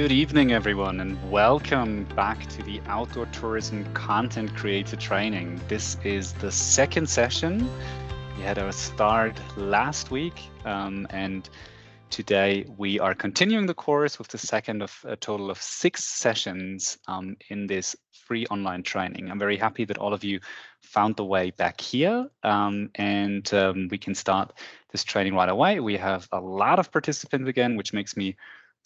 Good evening, everyone, and welcome back to the Outdoor Tourism Content Creator Training. This is the second session. We had our start last week, and today we are continuing the course with the second of a total of 6 sessions in this free online training. I'm very happy that all of you found the way back here, and we can start this training right away. We have a lot of participants again, which makes me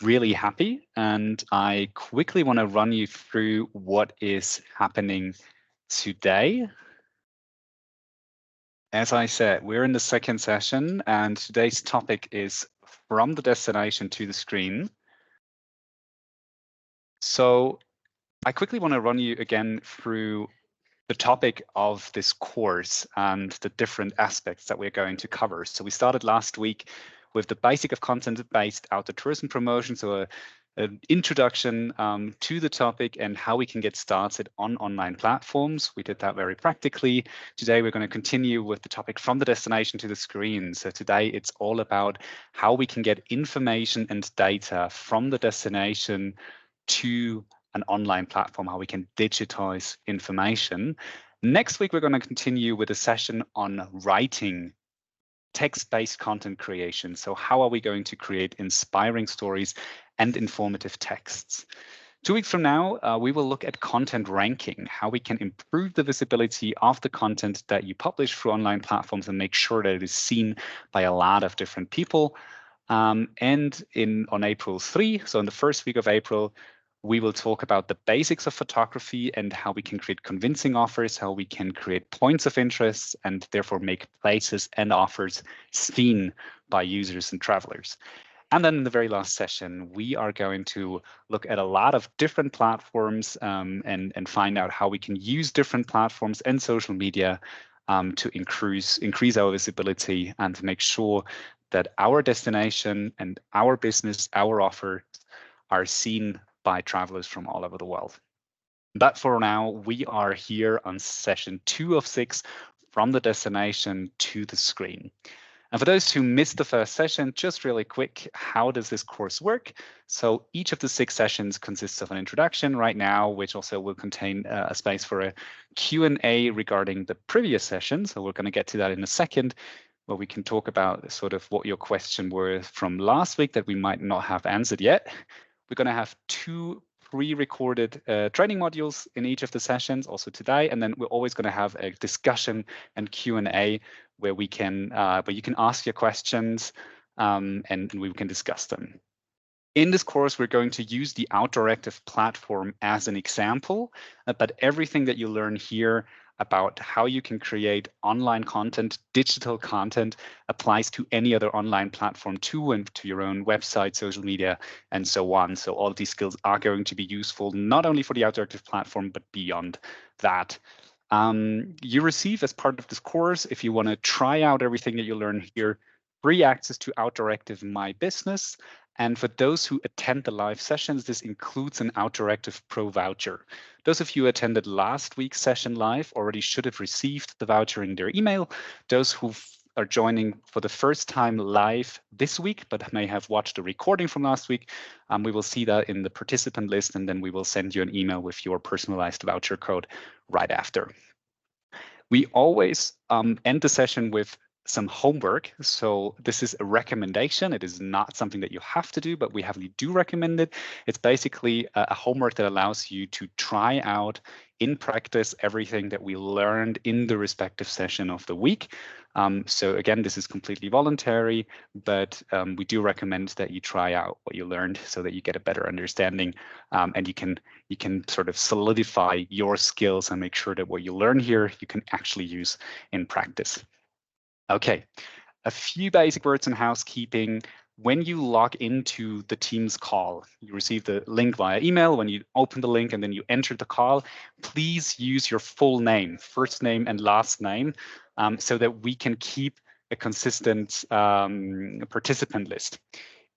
really happy, and I quickly want to run you through what is happening today. As I said, we're in the second session, and today's topic is from the destination to the screen. So I quickly want to run you again through the topic of this course and the different aspects that we're going to cover. So we started last week with the basic of content-based outdoor tourism promotion, so an introduction to the topic and how we can get started on online platforms. We did that very practically. Today, we're going to continue with the topic from the destination to the screen. So today, it's all about how we can get information and data from the destination to an online platform, how we can digitize information. Next week, we're going to continue with a session on writing text-based content creation. So how are we going to create inspiring stories and informative texts? 2 weeks from now, we will look at content ranking, how we can improve the visibility of the content that you publish through online platforms and make sure that it is seen by a lot of different people. And on April 3, so in the first week of April, we will talk about the basics of photography and how we can create convincing offers, how we can create points of interest and therefore make places and offers seen by users and travelers. And then in the very last session, we are going to look at a lot of different platforms and find out how we can use different platforms and social media to increase our visibility and to make sure that our destination and our business, our offers are seen by travelers from all over the world. But for now, we are here on session 2 of 6, from the destination to the screen. And for those who missed the first session, just really quick, how does this course work? So each of the 6 sessions consists of an introduction right now, which also will contain a space for a Q&A regarding the previous session. So we're going to get to that in a second, where we can talk about sort of what your question were from last week that we might not have answered yet. We're going to have 2 pre-recorded training modules in each of the sessions also today, and then we're always going to have a discussion and Q&A where you can ask your questions and we can discuss them. In this course, we're going to use the Outdooractive platform as an example, but everything that you learn here about how you can create online content, digital content, applies to any other online platform too, and to your own website, social media, and so on. So all of these skills are going to be useful, not only for the Outdooractive platform, but beyond that. You receive, as part of this course, if you want to try out everything that you learn here, free access to Outdooractive My Business. And for those who attend the live sessions, this includes an Outdooractive Pro voucher. Those of you who attended last week's session live already should have received the voucher in their email. Those who are joining for the first time live this week, but may have watched the recording from last week, we will see that in the participant list, and then we will send you an email with your personalized voucher code right after. We always end the session with some homework. So this is a recommendation. It is not something that you have to do, but we heavily do recommend it. It's basically a homework that allows you to try out in practice everything that we learned in the respective session of the week. So again, this is completely voluntary, but we do recommend that you try out what you learned so that you get a better understanding and you can sort of solidify your skills and make sure that what you learn here you can actually use in practice. Okay, a few basic words on housekeeping. When you log into the Teams call, you receive the link via email. When you open the link and then you enter the call, please use your full name, first name and last name, so that we can keep a consistent participant list.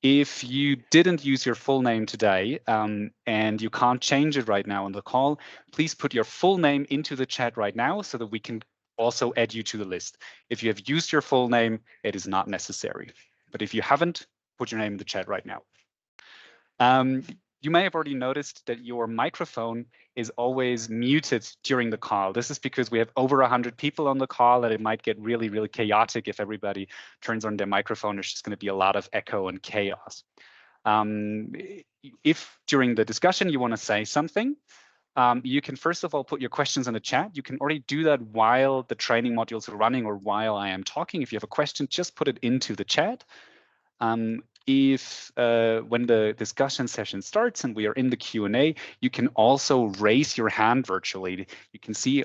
If you didn't use your full name today and you can't change it right now on the call, please put your full name into the chat right now so that we can also add you to the list. If you have used your full name, it is not necessary. But if you haven't, put your name in the chat right now. You may have already noticed that your microphone is always muted during the call. This is because we have over 100 people on the call, and it might get really, really chaotic if everybody turns on their microphone. There's just going to be a lot of echo and chaos. If during the discussion you want to say something, you can first of all put your questions in the chat. You can already do that while the training modules are running or while I am talking. If you have a question, just put it into the chat. If when the discussion session starts and we are in the Q&A, you can also raise your hand virtually. You can see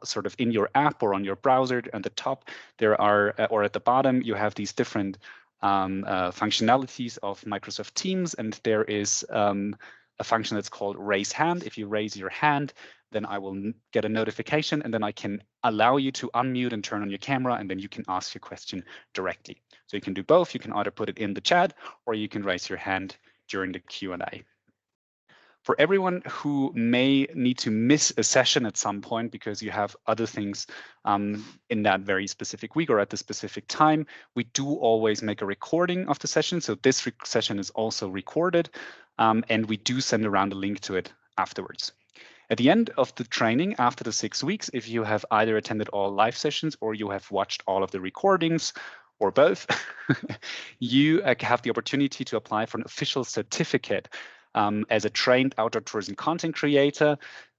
sort of in your app or on your browser at the top, there are, or at the bottom, you have these different functionalities of Microsoft Teams, and there is a function that's called raise hand. If you raise your hand, then I will get a notification, and then I can allow you to unmute and turn on your camera, and then you can ask your question directly. So you can do both. You can either put it in the chat or you can raise your hand during the Q&A. For everyone who may need to miss a session at some point because you have other things in that very specific week or at the specific time, we do always make a recording of the session. So this session is also recorded, and we do send around a link to it afterwards. At the end of the training, after the 6 weeks, if you have either attended all live sessions or you have watched all of the recordings, or both, you have the opportunity to apply for an official certificate as a trained outdoor tourism content creator.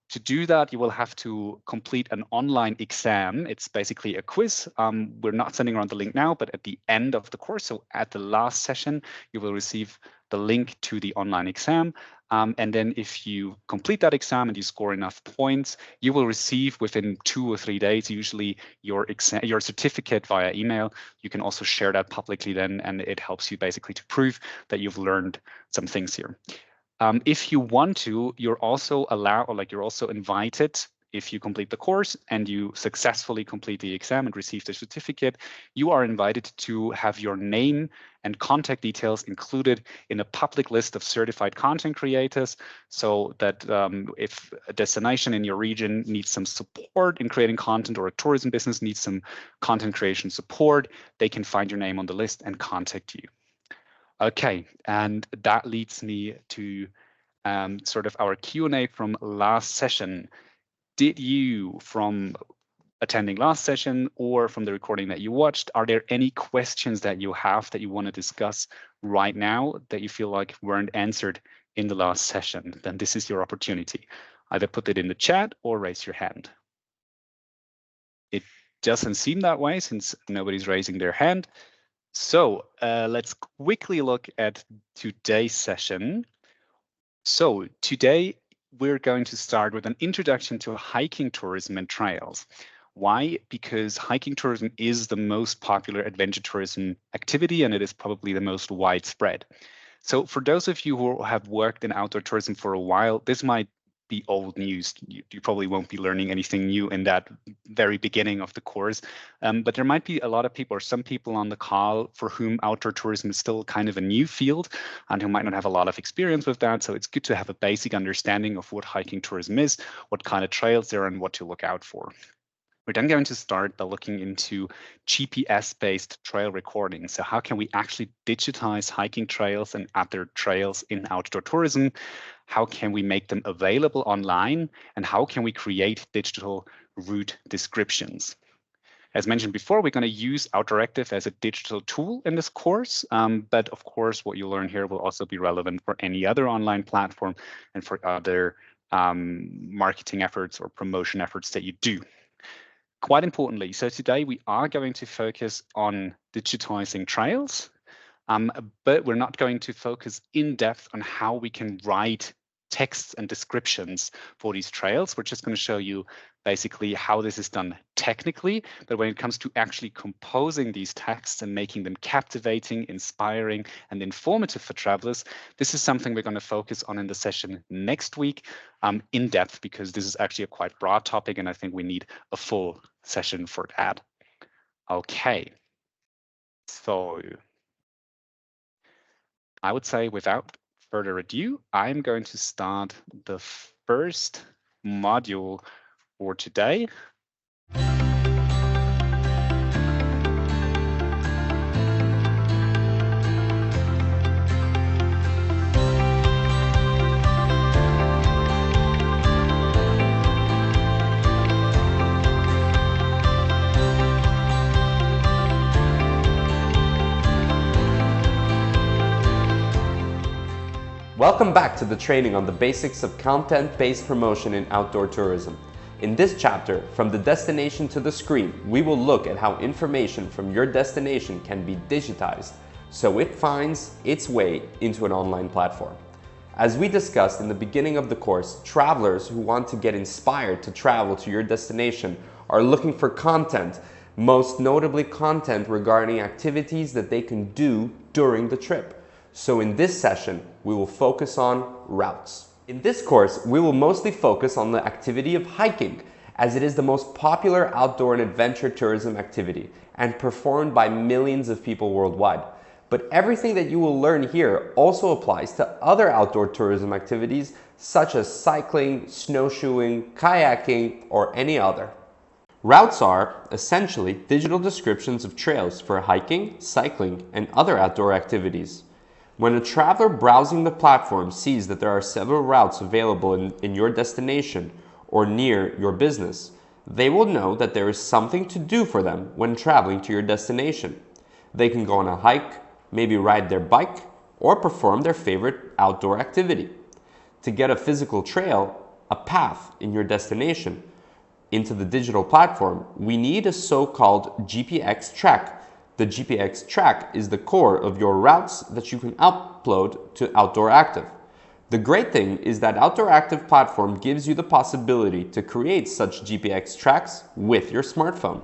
To do that, you will have to complete an online exam. It's basically a quiz. We're not sending around the link now, but at the end of the course, so at the last session, you will receive the link to the online exam. And then if you complete that exam and you score enough points, you will receive within 2 or 3 days, usually your certificate via email. You can also share that publicly then, and it helps you basically to prove that you've learned some things here. If you want to, you're also allowed, or like you're also invited, if you complete the course and you successfully complete the exam and receive the certificate, you are invited to have your name and contact details included in a public list of certified content creators, so that if a destination in your region needs some support in creating content, or a tourism business needs some content creation support, they can find your name on the list and contact you. Okay, and that leads me to sort of our Q&A from last session. Did you, from attending last session or from the recording that you watched, are there any questions that you have that you want to discuss right now that you feel like weren't answered in the last session? Then this is your opportunity. Either put it in the chat or raise your hand. It doesn't seem that way since nobody's raising their hand. So let's quickly look at today's session. So today we're going to start with an introduction to hiking tourism and trails. Why? Because hiking tourism is the most popular adventure tourism activity, and it is probably the most widespread. So for those of you who have worked in outdoor tourism for a while, this might be old news. You probably won't be learning anything new in that very beginning of the course, but there might be a lot of people or some people on the call for whom outdoor tourism is still kind of a new field and who might not have a lot of experience with that. So it's good to have a basic understanding of what hiking tourism is, what kind of trails there are, and what to look out for. We're then going to start by looking into GPS-based trail recording. So how can we actually digitize hiking trails and other trails in outdoor tourism? How can we make them available online? And how can we create digital route descriptions? As mentioned before, we're going to use Outdooractive as a digital tool in this course. But of course, what you learn here will also be relevant for any other online platform and for other marketing efforts or promotion efforts that you do. Quite importantly, so today we are going to focus on digitizing trails, but we're not going to focus in depth on how we can write texts and descriptions for these trails. We're just going to show you basically how this is done technically, but when it comes to actually composing these texts and making them captivating, inspiring, and informative for travelers, this is something we're going to focus on in the session next week in depth, because this is actually a quite broad topic, and I think we need a full session for that. Okay, so I would say without further ado, I'm going to start the first module for today. Welcome back to the training on the basics of content-based promotion in outdoor tourism. In this chapter, from the destination to the screen, we will look at how information from your destination can be digitized so it finds its way into an online platform. As we discussed in the beginning of the course, travelers who want to get inspired to travel to your destination are looking for content, most notably content regarding activities that they can do during the trip. So in this session, we will focus on routes. In this course, we will mostly focus on the activity of hiking, as it is the most popular outdoor and adventure tourism activity and performed by millions of people worldwide. But everything that you will learn here also applies to other outdoor tourism activities such as cycling, snowshoeing, kayaking, or any other. Routes are, essentially, digital descriptions of trails for hiking, cycling, and other outdoor activities. When a traveler browsing the platform sees that there are several routes available in your destination or near your business, they will know that there is something to do for them when traveling to your destination. They can go on a hike, maybe ride their bike, or perform their favorite outdoor activity. To get a physical trail, a path in your destination, into the digital platform, we need a so-called GPX track. The GPX track is the core of your routes that you can upload to Outdooractive. The great thing is that Outdooractive platform gives you the possibility to create such GPX tracks with your smartphone.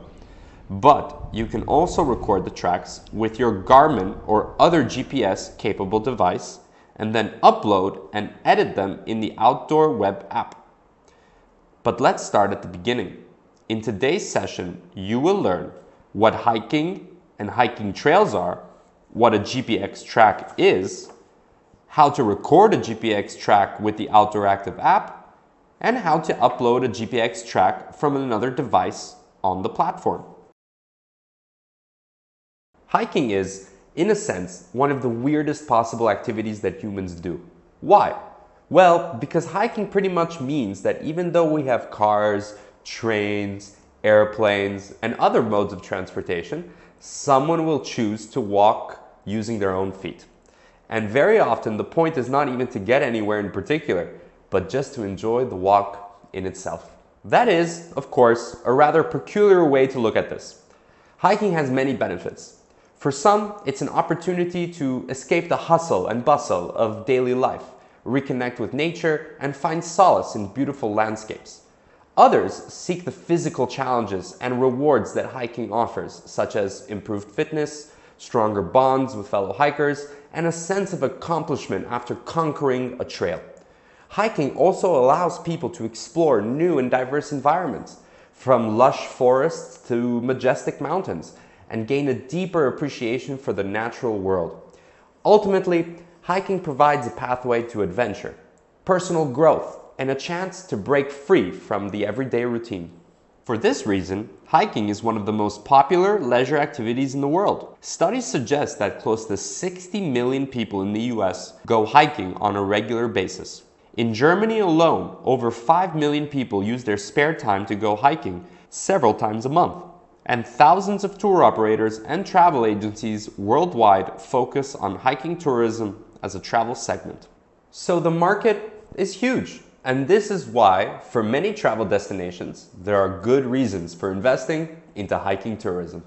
But you can also record the tracks with your Garmin or other GPS-capable device and then upload and edit them in the Outdoor web app. But let's start at the beginning. In today's session, you will learn what hiking and hiking trails are, what a GPX track is, how to record a GPX track with the Outdooractive app, and how to upload a GPX track from another device on the platform. Hiking is, in a sense, one of the weirdest possible activities that humans do. Why? Well, because hiking pretty much means that even though we have cars, trains, airplanes, and other modes of transportation, someone will choose to walk using their own feet. And very often the point is not even to get anywhere in particular, but just to enjoy the walk in itself. That is, of course, a rather peculiar way to look at this. Hiking has many benefits. For some, it's an opportunity to escape the hustle and bustle of daily life, reconnect with nature, and find solace in beautiful landscapes. Others seek the physical challenges and rewards that hiking offers, such as improved fitness, stronger bonds with fellow hikers, and a sense of accomplishment after conquering a trail. Hiking also allows people to explore new and diverse environments, from lush forests to majestic mountains, and gain a deeper appreciation for the natural world. Ultimately, hiking provides a pathway to adventure, personal growth, and a chance to break free from the everyday routine. For this reason, hiking is one of the most popular leisure activities in the world. Studies suggest that close to 60 million people in the US go hiking on a regular basis. In Germany alone, over 5 million people use their spare time to go hiking several times a month. And thousands of tour operators and travel agencies worldwide focus on hiking tourism as a travel segment. So the market is huge, and this is why, for many travel destinations, there are good reasons for investing into hiking tourism.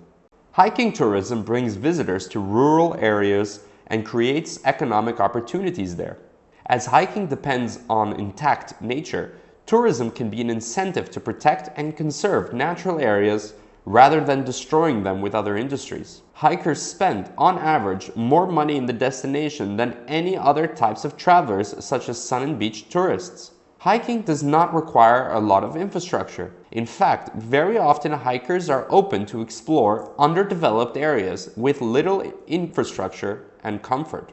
Hiking tourism brings visitors to rural areas and creates economic opportunities there. As hiking depends on intact nature, tourism can be an incentive to protect and conserve natural areas rather than destroying them with other industries. Hikers spend, on average, more money in the destination than any other types of travelers, such as sun and beach tourists. Hiking does not require a lot of infrastructure. In fact, very often hikers are open to explore underdeveloped areas with little infrastructure and comfort.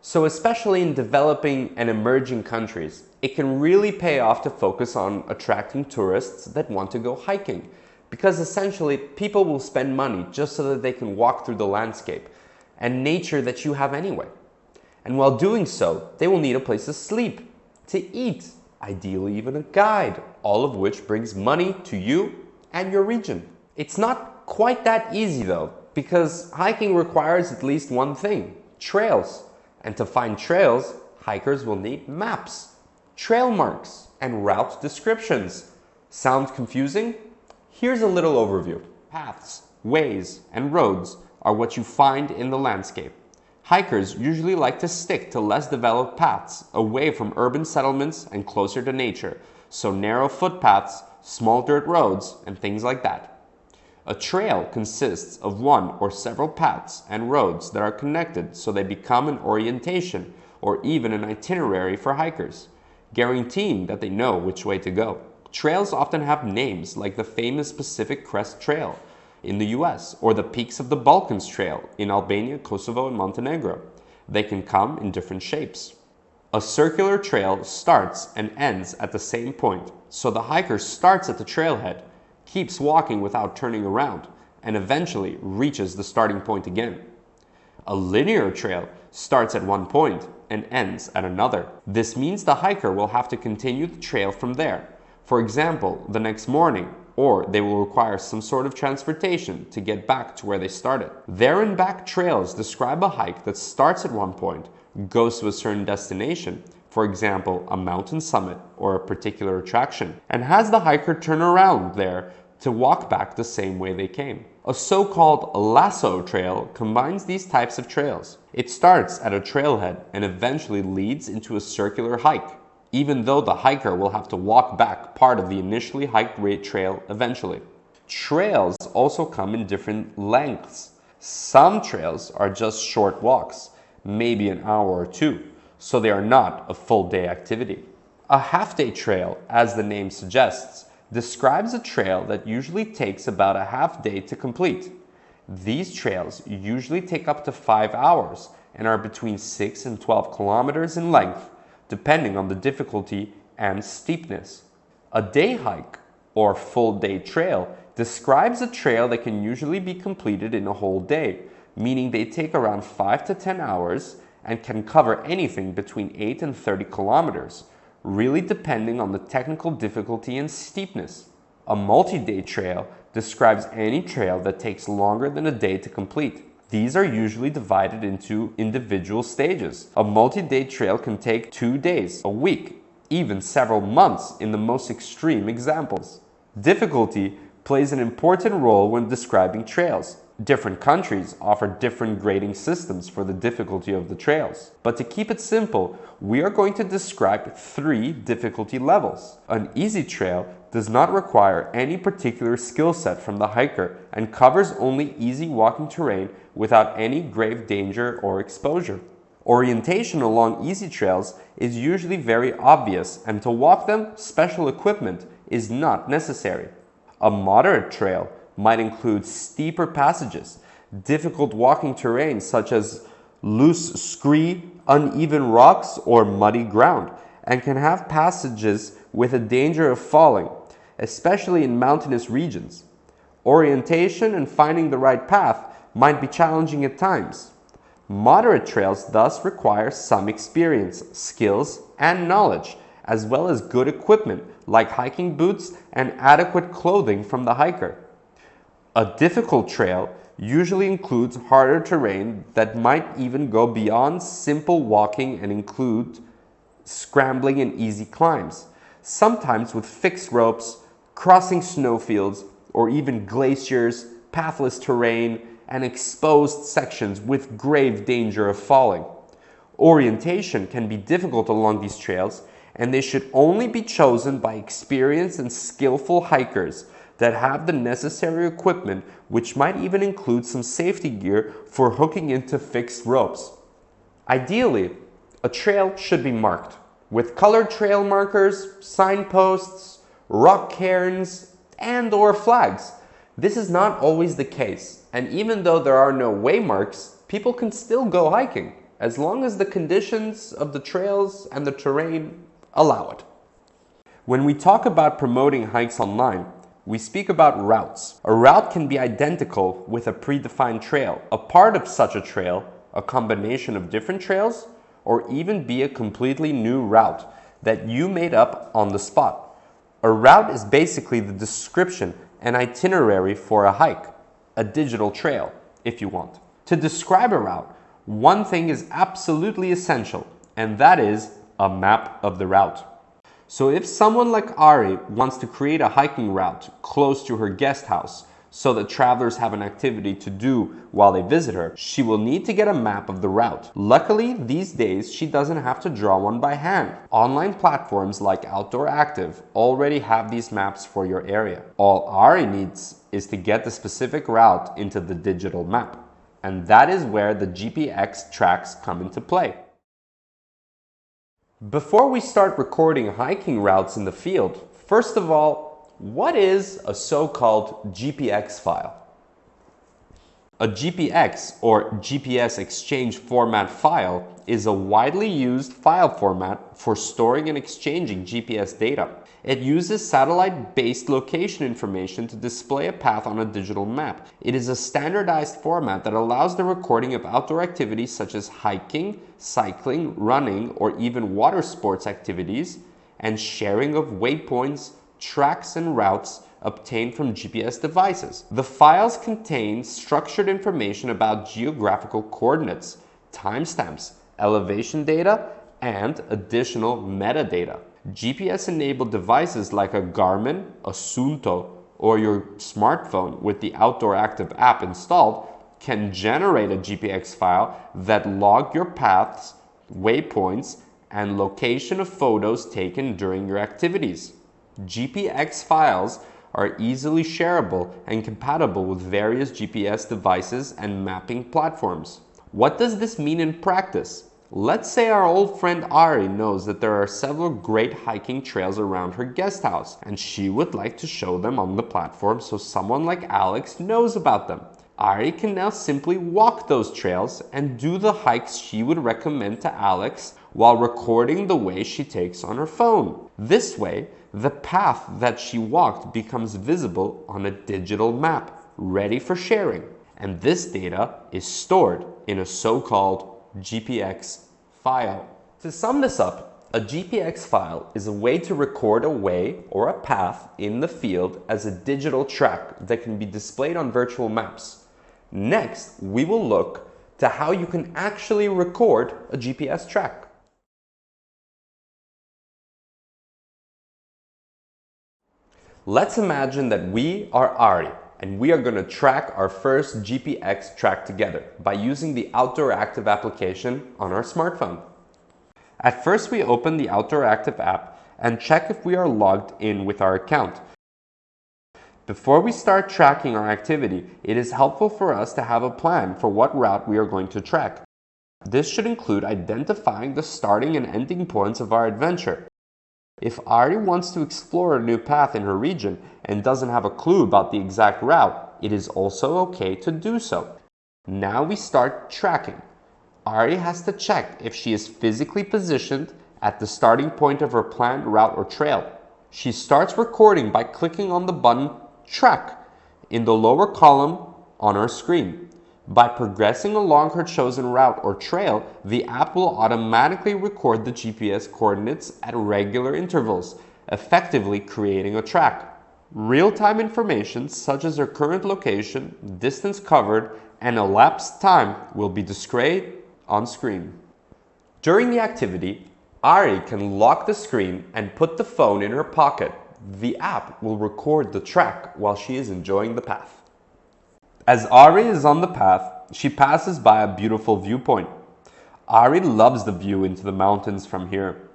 So especially in developing and emerging countries, it can really pay off to focus on attracting tourists that want to go hiking. Because essentially, people will spend money just so that they can walk through the landscape and nature that you have anyway. And while doing so, they will need a place to sleep, to eat, ideally even a guide, all of which brings money to you and your region. It's not quite that easy though, because hiking requires at least one thing: trails. And to find trails, hikers will need maps, trail marks, and route descriptions. Sounds confusing? Here's a little overview. Paths, ways, and roads are what you find in the landscape. Hikers usually like to stick to less developed paths away from urban settlements and closer to nature, so narrow footpaths, small dirt roads, and things like that. A trail consists of one or several paths and roads that are connected so they become an orientation or even an itinerary for hikers, guaranteeing that they know which way to go. Trails often have names like the famous Pacific Crest Trail in the US or the Peaks of the Balkans Trail in Albania, Kosovo, and Montenegro. They can come in different shapes. A circular trail starts and ends at the same point, so the hiker starts at the trailhead, keeps walking without turning around, and eventually reaches the starting point again. A linear trail starts at one point and ends at another. This means the hiker will have to continue the trail from there, for example, the next morning, or they will require some sort of transportation to get back to where they started. There and back trails describe a hike that starts at one point, goes to a certain destination, for example, a mountain summit or a particular attraction, and has the hiker turn around there to walk back the same way they came. A so-called lasso trail combines these types of trails. It starts at a trailhead and eventually leads into a circular hike, even though the hiker will have to walk back part of the initially hiked trail eventually. Trails also come in different lengths. Some trails are just short walks, maybe an hour or two, so they are not a full day activity. A half-day trail, as the name suggests, describes a trail that usually takes about a half day to complete. These trails usually take up to 5 hours and are between 6 and 12 kilometers in length, depending on the difficulty and steepness. A day hike, or full day trail, describes a trail that can usually be completed in a whole day, meaning they take around 5 to 10 hours and can cover anything between 8 and 30 kilometers, really depending on the technical difficulty and steepness. A multi-day trail describes any trail that takes longer than a day to complete. These are usually divided into individual stages. A multi-day trail can take 2 days, a week, even several months in the most extreme examples. Difficulty plays an important role when describing trails. Different countries offer different grading systems for the difficulty of the trails. But to keep it simple, we are going to describe 3 difficulty levels. An easy trail does not require any particular skill set from the hiker and covers only easy walking terrain without any grave danger or exposure. Orientation along easy trails is usually very obvious, and to walk them, special equipment is not necessary. A moderate trail might include steeper passages, difficult walking terrain such as loose scree, uneven rocks, or muddy ground, and can have passages with a danger of falling, especially in mountainous regions. Orientation and finding the right path might be challenging at times. Moderate trails thus require some experience, skills, and knowledge, as well as good equipment like hiking boots and adequate clothing from the hiker. A difficult trail usually includes harder terrain that might even go beyond simple walking and include scrambling and easy climbs, sometimes with fixed ropes, crossing snowfields, or even glaciers, pathless terrain, and exposed sections with grave danger of falling. Orientation can be difficult along these trails, and they should only be chosen by experienced and skillful hikers that have the necessary equipment, which might even include some safety gear for hooking into fixed ropes. Ideally, a trail should be marked with colored trail markers, signposts, rock cairns, and/or flags. This is not always the case, and even though there are no waymarks, people can still go hiking, as long as the conditions of the trails and the terrain allow it. When we talk about promoting hikes online, we speak about routes. A route can be identical with a predefined trail, a part of such a trail, a combination of different trails, or even be a completely new route that you made up on the spot. A route is basically the description and itinerary for a hike, a digital trail, if you want. To describe a route, one thing is absolutely essential: and that is a map of the route. So if someone like Ari wants to create a hiking route close to her guest house so that travelers have an activity to do while they visit her, she will need to get a map of the route. Luckily, these days, she doesn't have to draw one by hand. Online platforms like Outdooractive already have these maps for your area. All Ari needs is to get the specific route into the digital map. And that is where the GPX tracks come into play. Before we start recording hiking routes in the field, first of all, what is a so-called GPX file? A GPX, or GPS Exchange Format file, is a widely used file format for storing and exchanging GPS data. It uses satellite-based location information to display a path on a digital map. It is a standardized format that allows the recording of outdoor activities such as hiking, cycling, running, or even water sports activities, and sharing of waypoints, tracks, and routes obtained from GPS devices. The files contain structured information about geographical coordinates, timestamps, elevation data, and additional metadata. GPS-enabled devices like a Garmin, a Suunto, or your smartphone with the Outdooractive app installed can generate a GPX file that log your paths, waypoints, and location of photos taken during your activities. GPX files are easily shareable and compatible with various GPS devices and mapping platforms. What does this mean in practice? Let's say our old friend Ari knows that there are several great hiking trails around her guest house, and she would like to show them on the platform so someone like Alex knows about them. Ari can now simply walk those trails and do the hikes she would recommend to Alex while recording the way she takes on her phone. This way, the path that she walked becomes visible on a digital map, ready for sharing. And this data is stored in a so-called GPX file. To sum this up, a GPX file is a way to record a way or a path in the field as a digital track that can be displayed on virtual maps. Next, we will look to how you can actually record a GPS track. Let's imagine that we are Ari, and we are going to track our first GPX track together by using the Outdooractive application on our smartphone. At first, we open the Outdooractive app and check if we are logged in with our account. Before we start tracking our activity, it is helpful for us to have a plan for what route we are going to track. This should include identifying the starting and ending points of our adventure. If Ari wants to explore a new path in her region and doesn't have a clue about the exact route, it is also okay to do so. Now we start tracking. Ari has to check if she is physically positioned at the starting point of her planned route or trail. She starts recording by clicking on the button Track in the lower column on our screen. By progressing along her chosen route or trail, the app will automatically record the GPS coordinates at regular intervals, effectively creating a track. Real-time information such as her current location, distance covered, and elapsed time will be displayed on screen. During the activity, Ari can lock the screen and put the phone in her pocket. The app will record the track while she is enjoying the path. As Ari is on the path, she passes by a beautiful viewpoint. Ari loves the view into the mountains from here.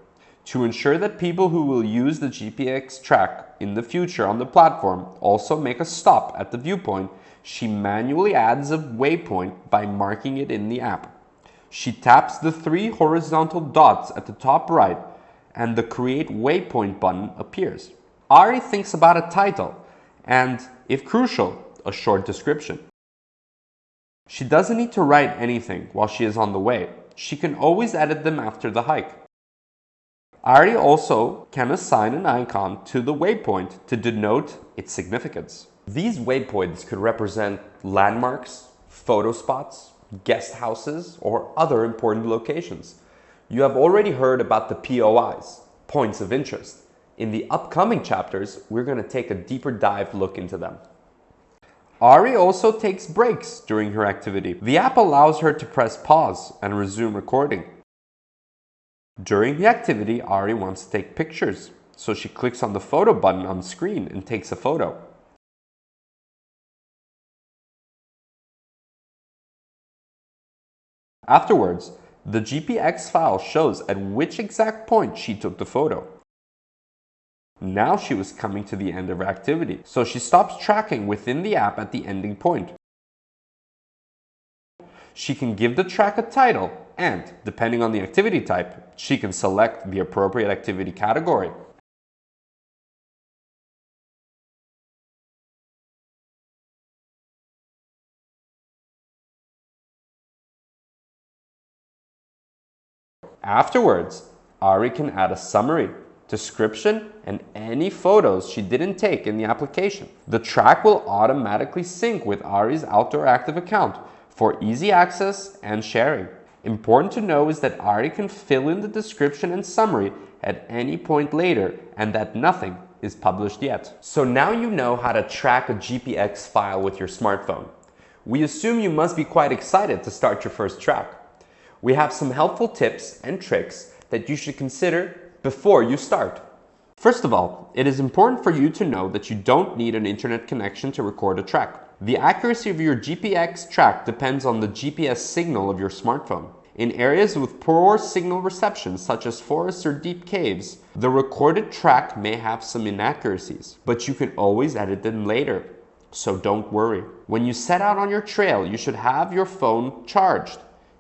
To ensure that people who will use the GPX track in the future on the platform also make a stop at the viewpoint, she manually adds a waypoint by marking it in the app. She taps the 3 horizontal dots at the top right, and the Create Waypoint button appears. Ari thinks about a title and, if crucial, a short description. She doesn't need to write anything while she is on the way. She can always edit them after the hike. Ari also can assign an icon to the waypoint to denote its significance. These waypoints could represent landmarks, photo spots, guest houses, or other important locations. You have already heard about the POIs, points of interest. In the upcoming chapters, we're going to take a deeper dive look into them. Ari also takes breaks during her activity. The app allows her to press pause and resume recording. During the activity, Ari wants to take pictures, so she clicks on the photo button on screen and takes a photo. Afterwards, the GPX file shows at which exact point she took the photo. Now she was coming to the end of her activity, so she stops tracking within the app at the ending point. She can give the track a title and, depending on the activity type, she can select the appropriate activity category. Afterwards, Ari can add a summary, description, and any photos she didn't take in the application. The track will automatically sync with Ari's Outdooractive account for easy access and sharing. Important to know is that Ari can fill in the description and summary at any point later and that nothing is published yet. So now you know how to track a GPX file with your smartphone. We assume you must be quite excited to start your first track. We have some helpful tips and tricks that you should consider before you start. First of all, it is important for you to know that you don't need an internet connection to record a track. The accuracy of your GPX track depends on the GPS signal of your smartphone. In areas with poor signal reception, such as forests or deep caves, the recorded track may have some inaccuracies, but you can always edit them later, so don't worry. When you set out on your trail, you should have your phone charged.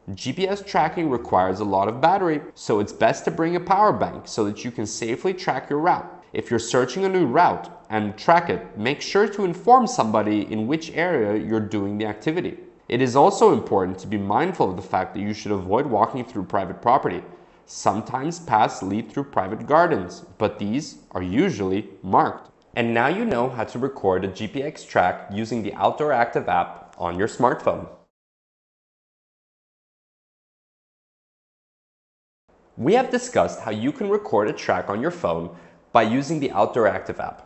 GPS tracking requires a lot of battery, so it's best to bring a power bank so that you can safely track your route. If you're searching a new route and track it, make sure to inform somebody in which area you're doing the activity. It is also important to be mindful of the fact that you should avoid walking through private property. Sometimes paths lead through private gardens, but these are usually marked. And now you know how to record a GPX track using the Outdooractive app on your smartphone. We have discussed how you can record a track on your phone by using the Outdooractive app.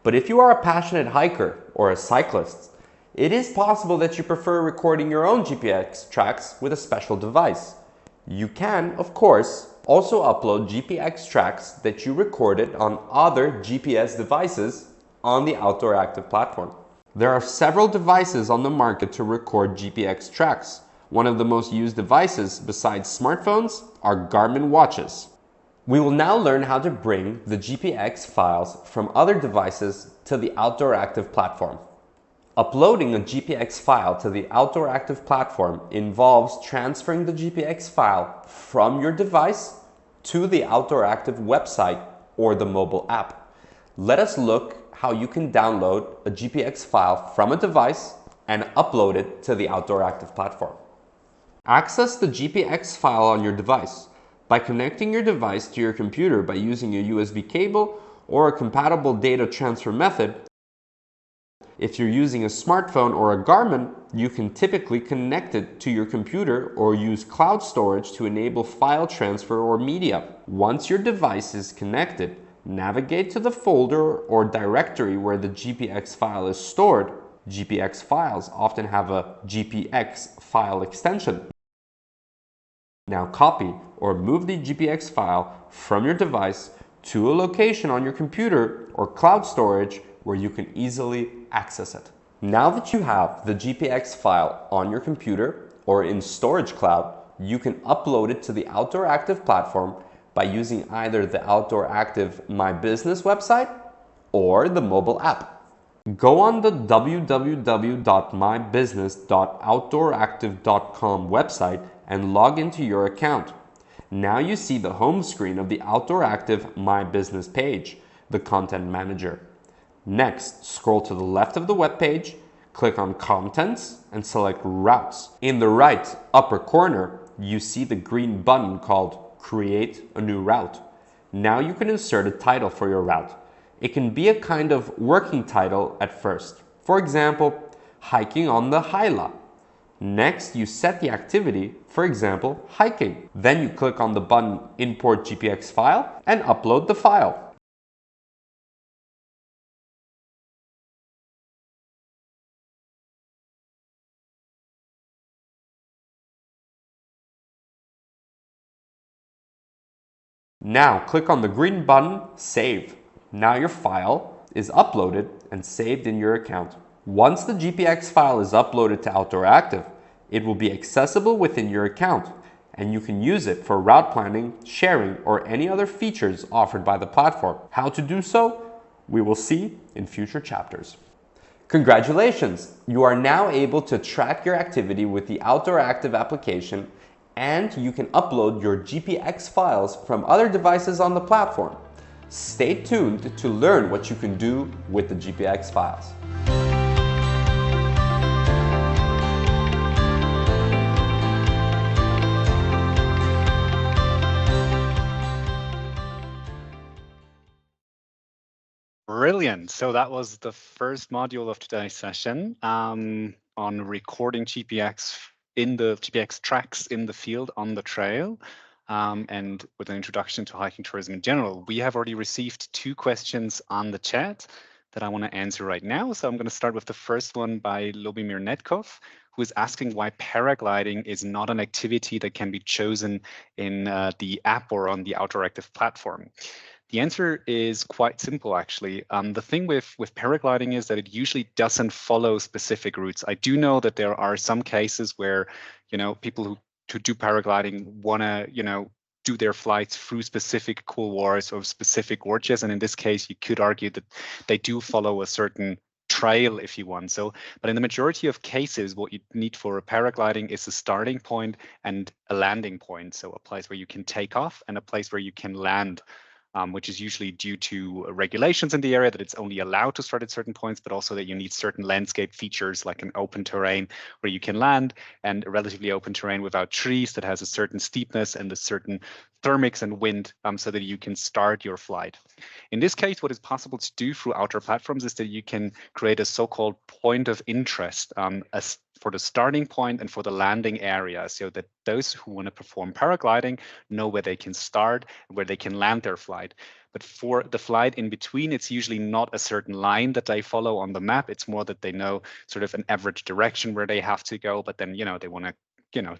But if you are a passionate hiker or a cyclist, it is possible that you prefer recording your own GPX tracks with a special device. You can, of course, also upload GPX tracks that you recorded on other GPS devices on the Outdooractive platform. There are several devices on the market to record GPX tracks. One of the most used devices besides smartphones are Garmin watches. We will now learn how to bring the GPX files from other devices to the Outdooractive platform. Uploading a GPX file to the Outdooractive platform involves transferring the GPX file from your device to the Outdooractive website or the mobile app. Let us look how you can download a GPX file from a device and upload it to the Outdooractive platform. Access the GPX file on your device by connecting your device to your computer by using a USB cable or a compatible data transfer method. If you're using a smartphone or a Garmin, you can typically connect it to your computer or use cloud storage to enable file transfer or media. Once your device is connected, navigate to the folder or directory where the GPX file is stored. GPX files often have a GPX file extension. Now copy or move the GPX file from your device to a location on your computer or cloud storage where you can easily access it. Now that you have the GPX file on your computer or in storage cloud, you can upload it to the Outdooractive platform by using either the Outdooractive My Business website or the mobile app. Go on the www.mybusiness.outdooractive.com website and log into your account. Now you see the home screen of the Outdooractive My Business page, the Content Manager. Next, scroll to the left of the web page, click on Contents and select Routes. In the right upper corner, you see the green button called Create a New Route. Now you can insert a title for your route. It can be a kind of working title at first. For example, hiking on the Haila. Next, you set the activity, for example, hiking. Then you click on the button Import GPX file and upload the file. Now click on the green button, Save. Now your file is uploaded and saved in your account. Once the GPX file is uploaded to Outdooractive, it will be accessible within your account, and you can use it for route planning, sharing, or any other features offered by the platform. How to do so, we will see in future chapters. Congratulations! You are now able to track your activity with the Outdooractive application, and you can upload your GPX files from other devices on the platform. Stay tuned to learn what you can do with the GPX files. Brilliant. So that was the first module of today's session on recording GPX tracks in the field on the trail. And with an introduction to hiking tourism in general. We have already received 2 questions on the chat that I want to answer right now. So I'm going to start with the first one by Lobimir Netkov, who is asking why paragliding is not an activity that can be chosen in the app or on the Outdooractive platform. The answer is quite simple, actually. The thing with paragliding is that it usually doesn't follow specific routes. I do know that there are some cases where, people who to do paragliding want to, do their flights through specific couloirs or specific gorges. And in this case, you could argue that they do follow a certain trail if you want. So, but in the majority of cases, what you need for a paragliding is a starting point and a landing point. So a place where you can take off and a place where you can land. Which is usually due to regulations in the area that it's only allowed to start at certain points, but also that you need certain landscape features like an open terrain where you can land and a relatively open terrain without trees that has a certain steepness and a certain thermics and wind so that you can start your flight. In this case, what is possible to do through outdoor platforms is that you can create a so-called point of interest for the starting point and for the landing area, so that those who want to perform paragliding know where they can start and where they can land their flight. But for the flight in between, it's usually not a certain line that they follow on the map. It's more that they know sort of an average direction where they have to go, but then, they want to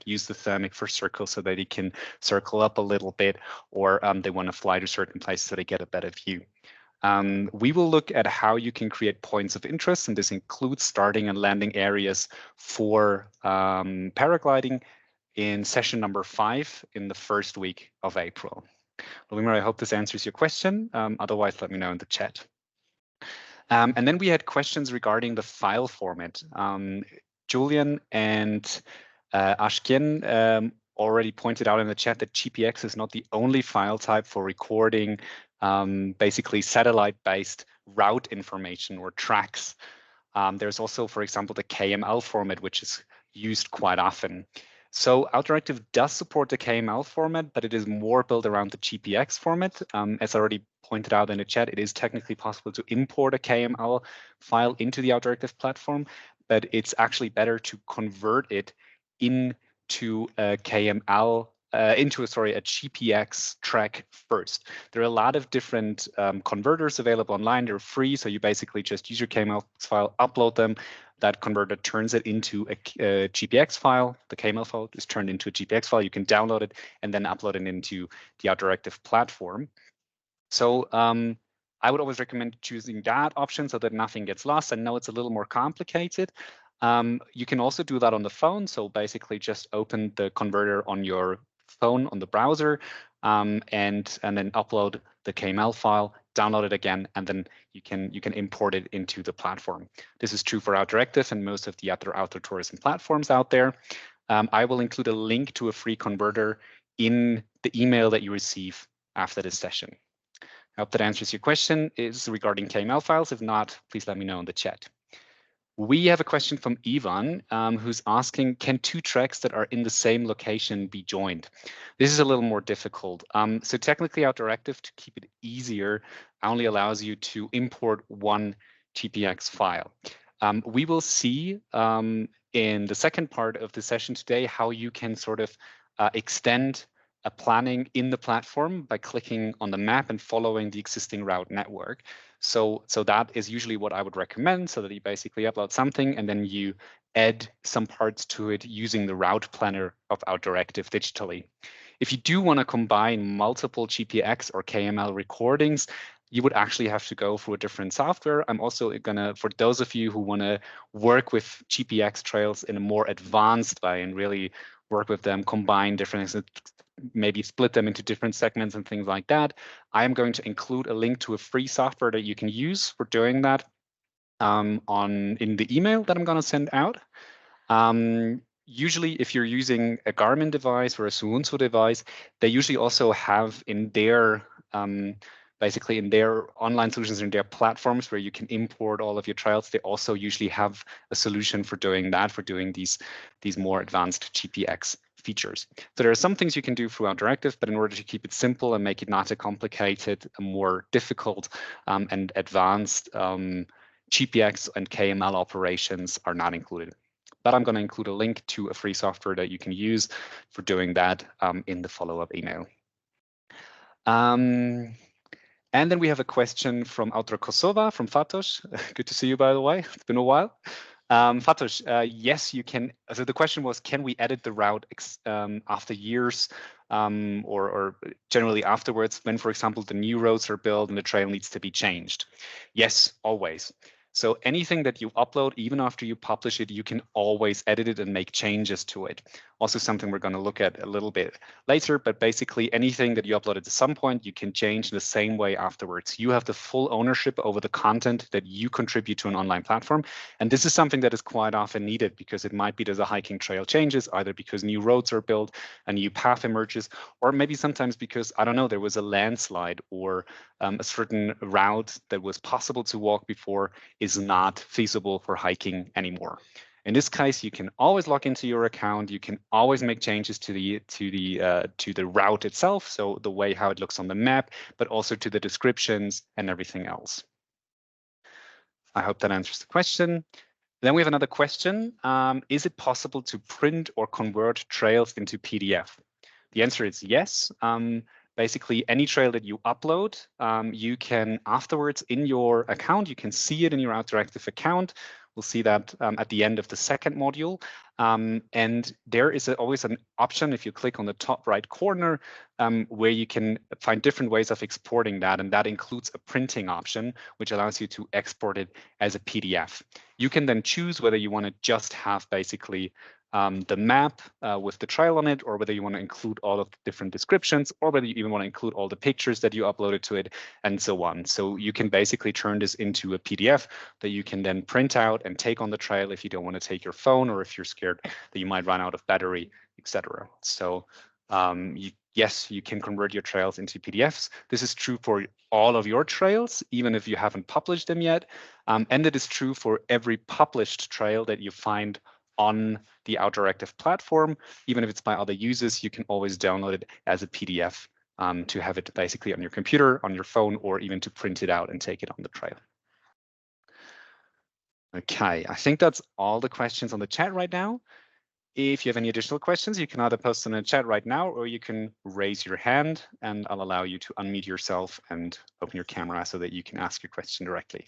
use the thermic for circles so that they can circle up a little bit, or they want to fly to certain places so they get a better view. We will look at how you can create points of interest, and this includes starting and landing areas for paragliding in session number 5 in the first week of April. Lubimir, I hope this answers your question. Otherwise, let me know in the chat. And then we had questions regarding the file format. Julian and Ashkin already pointed out in the chat that GPX is not the only file type for recording basically satellite-based route information or tracks. There's also, for example, the KML format, which is used quite often. So Outdooractive does support the KML format, but it is more built around the GPX format. As I already pointed out in the chat, it is technically possible to import a KML file into the Outdooractive platform, but it's actually better to convert it into a KML, a GPX track first. There are a lot of different converters available online. They're free, so you basically just use your KML file, upload them. That converter turns it into a GPX file. The KML file is turned into a GPX file. You can download it and then upload it into the Outdooractive platform. So I would always recommend choosing that option so that nothing gets lost. I know it's a little more complicated. You can also do that on the phone. So basically just open the converter on your phone on the browser and then upload the KML file, download it again, and then you can import it into the platform. This is true for Outdooractive and most of the other outdoor tourism platforms out there. I will include a link to a free converter in the email that you receive after this session. I hope that answers your question. Is regarding KML files. If not, please let me know in the chat. We have a question from Ivan, who's asking, can 2 tracks that are in the same location be joined? This is a little more difficult. So technically, Outdooractive, to keep it easier, only allows you to import 1 GPX file. We will see in the second part of the session today how you can sort of extend a planning in the platform by clicking on the map and following the existing route network. So that is usually what I would recommend, so that you basically upload something and then you add some parts to it using the route planner of Outdooractive digitally. If you do want to combine multiple GPX or KML recordings, you would actually have to go through a different software. I'm also gonna, for those of you who want to work with GPX trails in a more advanced way and really work with them, combine different things, maybe split them into different segments and things like that, I am going to include a link to a free software that you can use for doing that in the email that I'm going to send out. Usually, if you're using a Garmin device or a Suunto device, they usually also have in their basically in their online solutions, in their platforms where you can import all of your trails, they also usually have a solution for doing that, for doing these more advanced GPX features. So there are some things you can do through Outdooractive, but in order to keep it simple and make it not a complicated, a more difficult and advanced GPX and KML operations are not included. But I'm going to include a link to a free software that you can use for doing that in the follow-up email. And then we have a question from Outdoor Kosova, from Fatosh. Good to see you, by the way. It's been a while. Fatosh, yes, you can. So the question was, can we edit the route after years or generally afterwards when, for example, the new roads are built and the trail needs to be changed? Yes, always. So anything that you upload, even after you publish it, you can always edit it and make changes to it. Also something we're going to look at a little bit later, but basically anything that you upload at some point, you can change in the same way afterwards. You have the full ownership over the content that you contribute to an online platform. And this is something that is quite often needed because it might be there's a hiking trail changes, either because new roads are built, a new path emerges, or maybe sometimes because, I don't know, there was a landslide or a certain route that was possible to walk before is not feasible for hiking anymore. In this case, you can always log into your account. You can always make changes to the route itself, so the way how it looks on the map, but also to the descriptions and everything else. I hope that answers the question. Then we have another question. Is it possible to print or convert trails into PDF? The answer is yes. Basically, any trail that you upload, you can afterwards in your account, you can see it in your Outdooractive account. We'll see that at the end of the second module. And there is always an option, if you click on the top right corner, where you can find different ways of exporting that. And that includes a printing option, which allows you to export it as a PDF. You can then choose whether you want to just have basically the map with the trail on it, or whether you want to include all of the different descriptions, or whether you even want to include all the pictures that you uploaded to it, and so on. So you can basically turn this into a PDF that you can then print out and take on the trail if you don't want to take your phone, or if you're scared that you might run out of battery, etc. So yes, you can convert your trails into PDFs. This is true for all of your trails, even if you haven't published them yet. And it is true for every published trail that you find on the Outdooractive platform. Even if it's by other users, you can always download it as a PDF to have it basically on your computer, on your phone, or even to print it out and take it on the trail. Okay, I think that's all the questions on the chat right now. If you have any additional questions, you can either post them in the chat right now, or you can raise your hand and I'll allow you to unmute yourself and open your camera so that you can ask your question directly.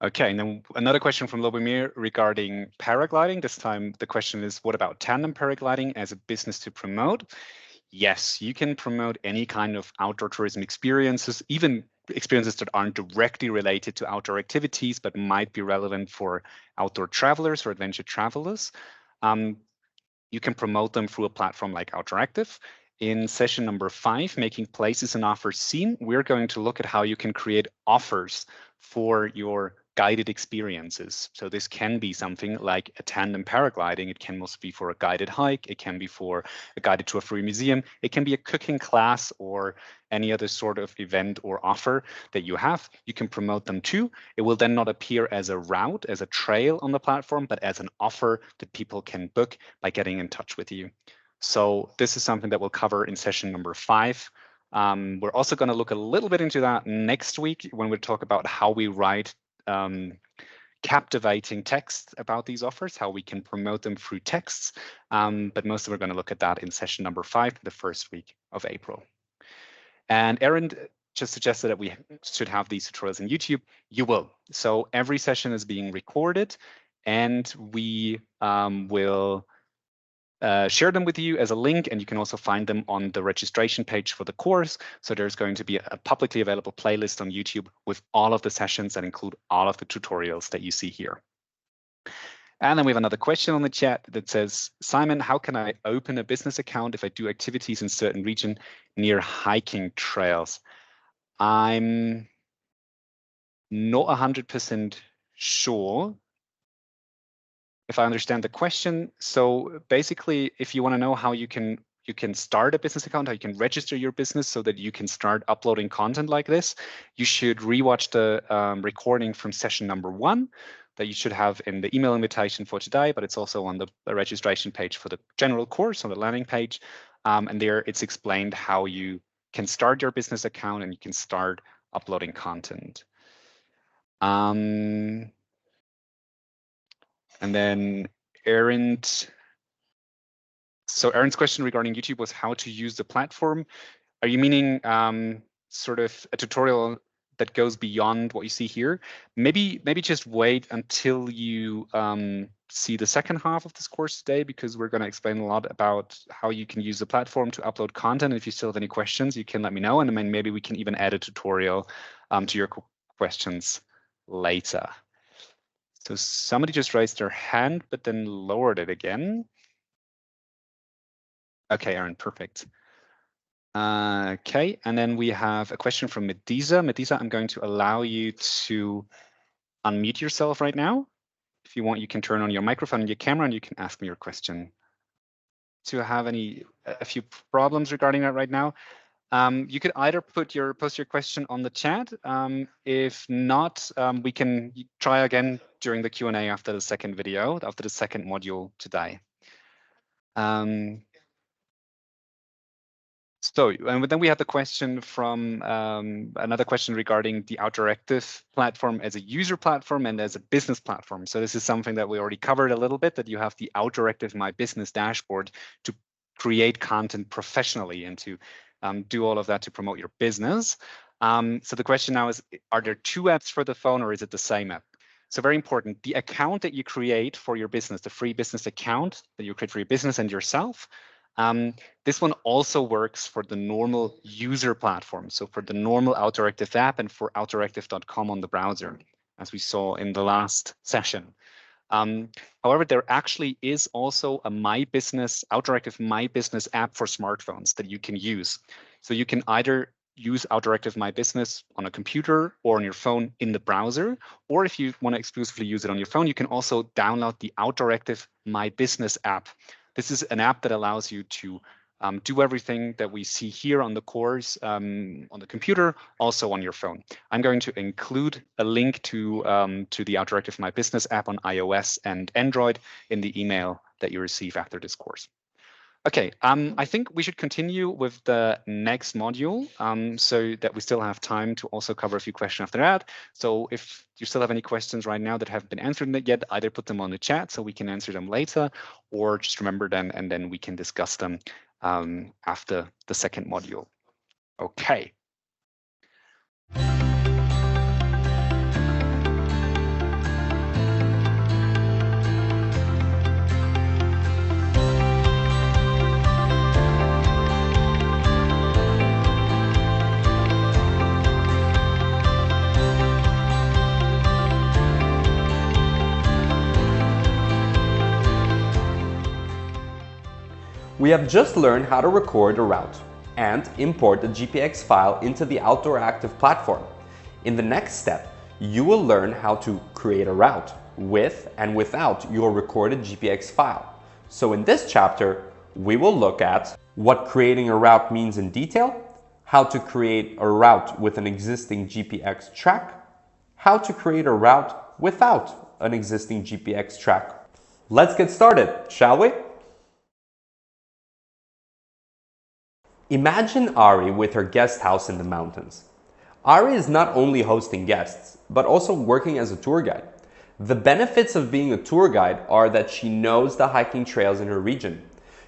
Okay, and then another question from Lobomir regarding paragliding. This time the question is, what about tandem paragliding as a business to promote? Yes, you can promote any kind of outdoor tourism experiences, even experiences that aren't directly related to outdoor activities, but might be relevant for outdoor travelers or adventure travelers. You can promote them through a platform like Outdooractive. In session number 5, making places and offers seen, we're going to look at how you can create offers for your guided experiences. So this can be something like a tandem paragliding. It can also be for a guided hike. It can be for a guided tour for a museum. It can be a cooking class or any other sort of event or offer that you have. You can promote them too. It will then not appear as a route, as a trail on the platform, but as an offer that people can book by getting in touch with you. So this is something that we'll cover in session number 5. We're also going to look a little bit into that next week when we talk about how we write captivating text about these offers, how we can promote them through texts. But mostly we're going to look at that in session number 5, the first week of April. And Aaron just suggested that we should have these tutorials in YouTube. You will. So every session is being recorded, and we will share them with you as a link, and you can also find them on the registration page for the course. So there's going to be a publicly available playlist on YouTube with all of the sessions that include all of the tutorials that you see here. And then we have another question on the chat that says, Simon, how can I open a business account if I do activities in certain region near hiking trails? I'm not 100% sure if I understand the question. So basically, if you want to know how you can start a business account, how you can register your business so that you can start uploading content like this, you should rewatch the recording from session number 1 that you should have in the email invitation for today, but it's also on the registration page for the general course on the landing page. And there it's explained how you can start your business account and you can start uploading content. And then Aaron's question regarding YouTube was how to use the platform. Are you meaning sort of a tutorial that goes beyond what you see here? Maybe just wait until you see the second half of this course today, because we're going to explain a lot about how you can use the platform to upload content. If you still have any questions, you can let me know, and then maybe we can even add a tutorial to your questions later. So somebody just raised their hand, but then lowered it again. Okay, Aaron, perfect. Okay, and then we have a question from Mediza. Mediza, I'm going to allow you to unmute yourself right now. If you want, you can turn on your microphone and your camera and you can ask me your question. Do you have a few problems regarding that right now? You could either post your question on the chat. If not, we can try again during the Q&A after the second video, after the second module today. So, and then we had the question from another question regarding the Outdooractive platform as a user platform and as a business platform. So this is something that we already covered a little bit, that you have the Outdooractive My Business dashboard to create content professionally and to do all of that to promote your business. So the question now is, are there 2 apps for the phone or is it the same app? So very important, the account that you create for your business, the free business account that you create for your business and yourself, this one also works for the normal user platform. So for the normal Outdooractive app and for outdooractive.com on the browser, as we saw in the last session. However, there actually is also a Outdooractive My Business app for smartphones that you can use. So you can either use Outdooractive My Business on a computer or on your phone in the browser, or if you want to exclusively use it on your phone, you can also download the Outdooractive My Business app. This is an app that allows you to do everything that we see here on the course on the computer, also on your phone. I'm going to include a link to the Outdooractive My Business app on iOS and Android in the email that you receive after this course. Okay, I think we should continue with the next module so that we still have time to also cover a few questions after that. So if you still have any questions right now that haven't been answered yet, either put them on the chat so we can answer them later, or just remember them and then we can discuss them after the second module. Okay. We have just learned how to record a route and import the GPX file into the Outdooractive platform. In the next step, you will learn how to create a route with and without your recorded GPX file. So in this chapter, we will look at what creating a route means in detail, how to create a route with an existing GPX track, how to create a route without an existing GPX track. Let's get started, shall we? Imagine Ari with her guest house in the mountains. Ari is not only hosting guests, but also working as a tour guide. The benefits of being a tour guide are that she knows the hiking trails in her region.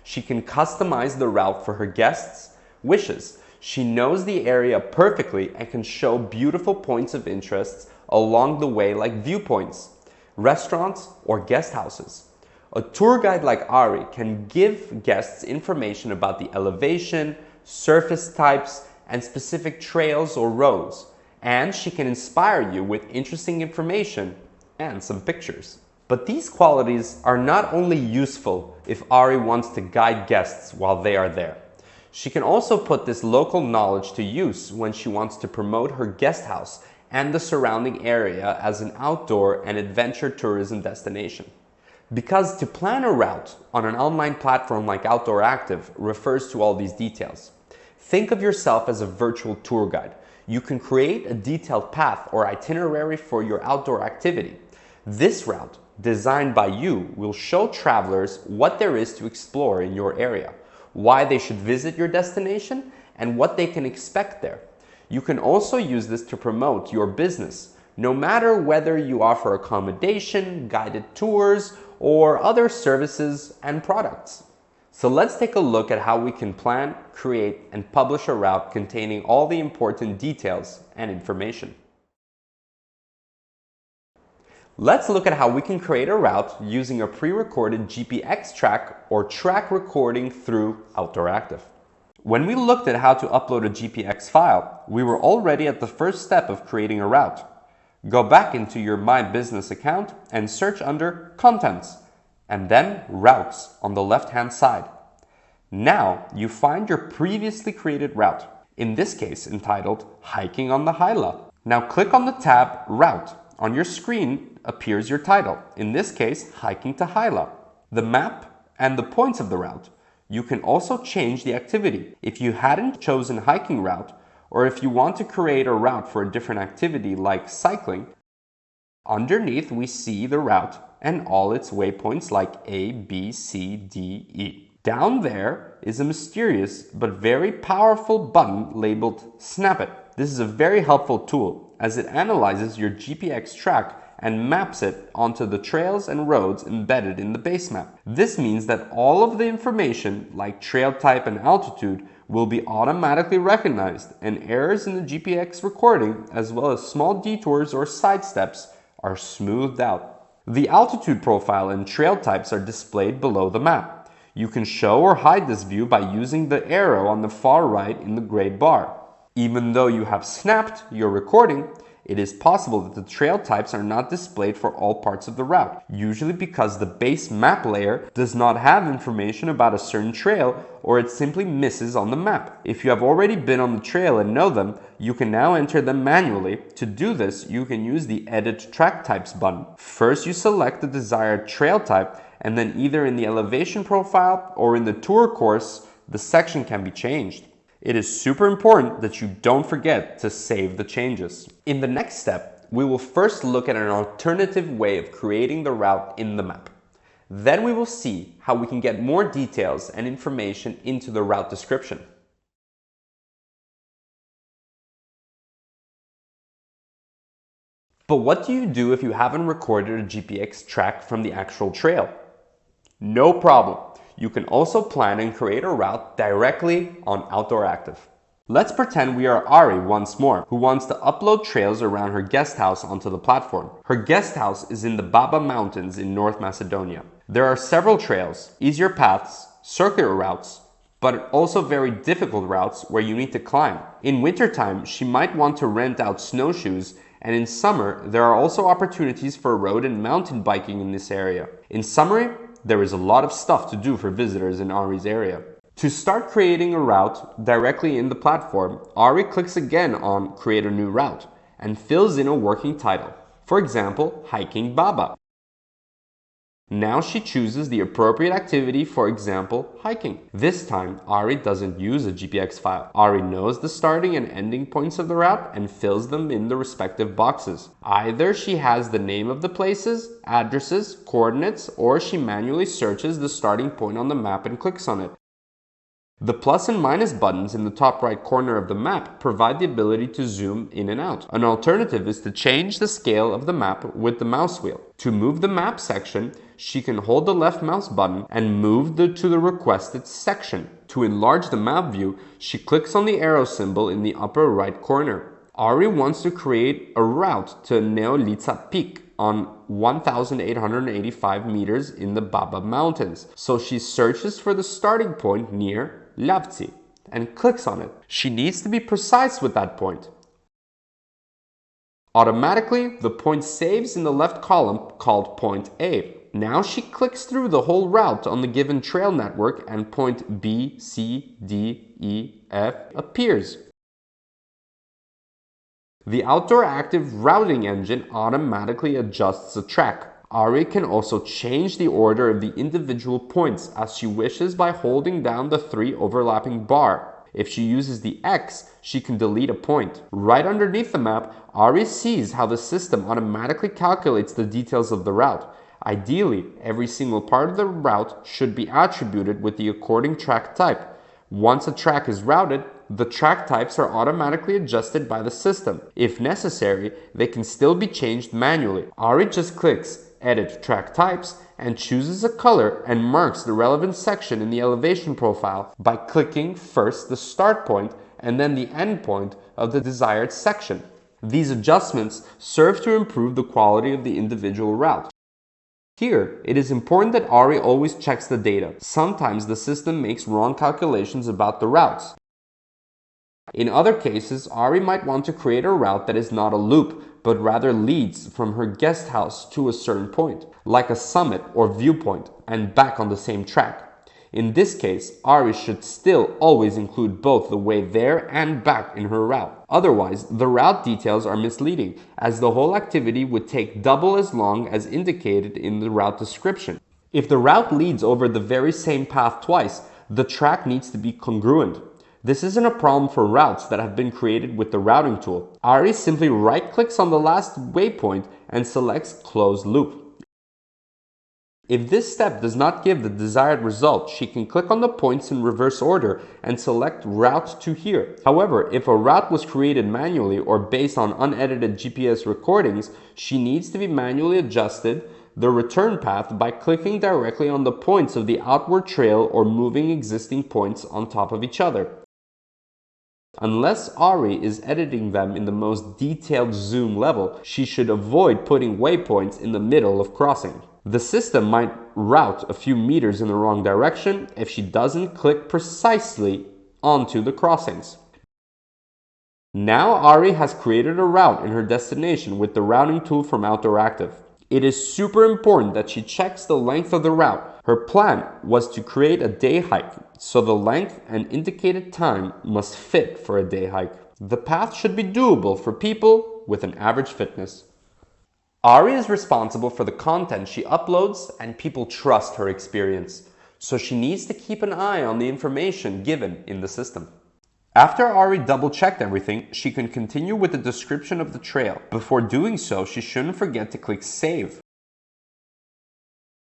She can customize the route for her guests' wishes. She knows the area perfectly and can show beautiful points of interest along the way, like viewpoints, restaurants, or guest houses. A tour guide like Ari can give guests information about the elevation, surface types, and specific trails or roads, and she can inspire you with interesting information and some pictures. But these qualities are not only useful if Ari wants to guide guests while they are there. She can also put this local knowledge to use when she wants to promote her guest house and the surrounding area as an outdoor and adventure tourism destination. Because to plan a route on an online platform like Outdooractive refers to all these details. Think of yourself as a virtual tour guide. You can create a detailed path or itinerary for your outdoor activity. This route, designed by you, will show travelers what there is to explore in your area, why they should visit your destination, and what they can expect there. You can also use this to promote your business, no matter whether you offer accommodation, guided tours, or other services and products. So let's take a look at how we can plan, create, and publish a route containing all the important details and information. Let's look at how we can create a route using a pre-recorded GPX track or track recording through Outdooractive. When we looked at how to upload a GPX file, we were already at the first step of creating a route. Go back into your My Business account and search under Contents, and then Routes on the left-hand side. Now you find your previously created route, in this case entitled Hiking on the Hyla. Now click on the tab Route. On your screen appears your title, in this case Hiking to Hyla, the map and the points of the route. You can also change the activity. If you hadn't chosen hiking route, or if you want to create a route for a different activity like cycling, underneath we see the route and all its waypoints like A, B, C, D, E. Down there is a mysterious but very powerful button labeled Snap It. This is a very helpful tool as it analyzes your GPX track and maps it onto the trails and roads embedded in the base map. This means that all of the information like trail type and altitude will be automatically recognized, and errors in the GPX recording as well as small detours or side steps are smoothed out. The altitude profile and trail types are displayed below the map. You can show or hide this view by using the arrow on the far right in the gray bar. Even though you have snapped your recording, it is possible that the trail types are not displayed for all parts of the route, usually because the base map layer does not have information about a certain trail or it simply misses on the map. If you have already been on the trail and know them, you can now enter them manually. To do this, you can use the Edit Track Types button. First, you select the desired trail type, and then either in the elevation profile or in the tour course, the section can be changed. It is super important that you don't forget to save the changes. In the next step, we will first look at an alternative way of creating the route in the map. Then we will see how we can get more details and information into the route description. But what do you do if you haven't recorded a GPX track from the actual trail? No problem. You can also plan and create a route directly on Outdooractive. Let's pretend we are Ari once more, who wants to upload trails around her guest house onto the platform. Her guest house is in the Baba Mountains in North Macedonia. There are several trails, easier paths, circular routes, but also very difficult routes where you need to climb. In wintertime, she might want to rent out snowshoes, and in summer, there are also opportunities for road and mountain biking in this area. In summary, there is a lot of stuff to do for visitors in Ari's area. To start creating a route directly in the platform, Ari clicks again on Create a New Route and fills in a working title. For example, Hiking Baba. Now she chooses the appropriate activity, for example, hiking. This time, Ari doesn't use a GPX file. Ari knows the starting and ending points of the route and fills them in the respective boxes. Either she has the name of the places, addresses, coordinates, or she manually searches the starting point on the map and clicks on it. The plus and minus buttons in the top right corner of the map provide the ability to zoom in and out. An alternative is to change the scale of the map with the mouse wheel. To move the map section, she can hold the left mouse button and move to the requested section. To enlarge the map view, she clicks on the arrow symbol in the upper right corner. Ari wants to create a route to Neolitsa Peak. on 1,885 meters in the Baba Mountains. So she searches for the starting point near Lapti and clicks on it. She needs to be precise with that point. Automatically, the point saves in the left column called point A. Now she clicks through the whole route on the given trail network and point B, C, D, E, F appears. The Outdooractive routing engine automatically adjusts the track. Ari can also change the order of the individual points as she wishes by holding down the 3 overlapping bar. If she uses the X, she can delete a point. Right underneath the map, Ari sees how the system automatically calculates the details of the route. Ideally, every single part of the route should be attributed with the according track type. Once a track is routed, the track types are automatically adjusted by the system. If necessary, they can still be changed manually. Ari just clicks Edit Track Types and chooses a color and marks the relevant section in the elevation profile by clicking first the start point and then the end point of the desired section. These adjustments serve to improve the quality of the individual route. Here, it is important that Ari always checks the data. Sometimes the system makes wrong calculations about the routes. In other cases, Ari might want to create a route that is not a loop, but rather leads from her guest house to a certain point, like a summit or viewpoint, and back on the same track. In this case, Ari should still always include both the way there and back in her route. Otherwise, the route details are misleading, as the whole activity would take double as long as indicated in the route description. If the route leads over the very same path twice, the track needs to be congruent. This isn't a problem for routes that have been created with the routing tool. Ari simply right-clicks on the last waypoint and selects Close Loop. If this step does not give the desired result, she can click on the points in reverse order and select Route to here. However, if a route was created manually or based on unedited GPS recordings, she needs to be manually adjusted the return path by clicking directly on the points of the outward trail or moving existing points on top of each other. Unless Ari is editing them in the most detailed zoom level, she should avoid putting waypoints in the middle of crossing. The system might route a few meters in the wrong direction if she doesn't click precisely onto the crossings. Now Ari has created a route in her destination with the routing tool from Outdooractive. It is super important that she checks the length of the route. Her plan was to create a day hike, so the length and indicated time must fit for a day hike. The path should be doable for people with an average fitness. Ari is responsible for the content she uploads and people trust her experience, so she needs to keep an eye on the information given in the system. After Ari double-checked everything, she can continue with the description of the trail. Before doing so, she shouldn't forget to click Save.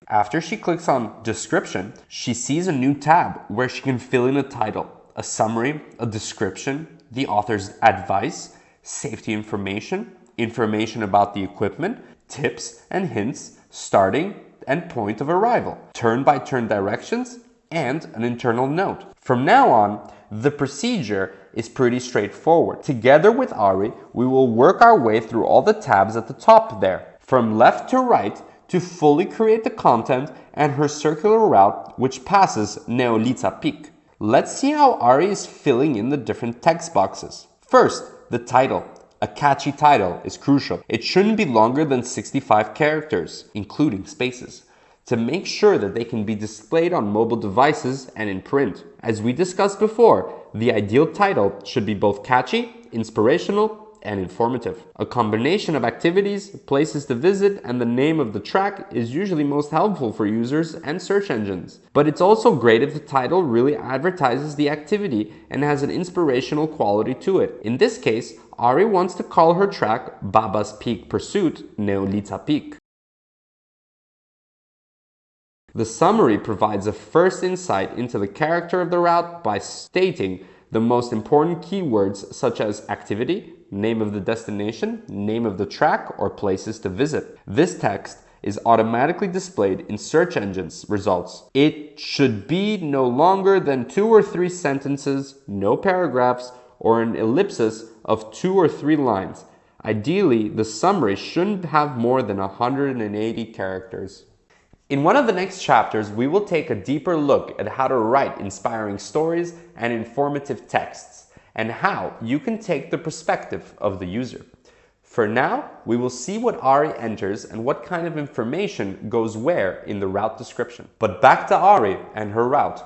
After she clicks on Description, she sees a new tab where she can fill in a title, a summary, a description, the author's advice, safety information, information about the equipment, tips and hints, starting and point of arrival, turn-by-turn directions, and an internal note. From now on, the procedure is pretty straightforward. Together with Ari, we will work our way through all the tabs at the top there, from left to right, to fully create the content and her circular route which passes Neolitsa Peak. Let's see how Ari is filling in the different text boxes. First, the title. A catchy title is crucial. It shouldn't be longer than 65 characters, including spaces, to make sure that they can be displayed on mobile devices and in print. As we discussed before, the ideal title should be both catchy, inspirational, and informative. A combination of activities, places to visit, and the name of the track is usually most helpful for users and search engines. But it's also great if the title really advertises the activity and has an inspirational quality to it. In this case, Ari wants to call her track Baba's Peak Pursuit Neolitsa Peak. The summary provides a first insight into the character of the route by stating the most important keywords such as activity, name of the destination, name of the track, or places to visit. This text is automatically displayed in search engines results. It should be no longer than 2 or 3 sentences, no paragraphs, or an ellipsis of 2 or 3 lines. Ideally, the summary shouldn't have more than 180 characters. In one of the next chapters, we will take a deeper look at how to write inspiring stories and informative texts, and how you can take the perspective of the user. For now, we will see what Ari enters and what kind of information goes where in the route description. But back to Ari and her route.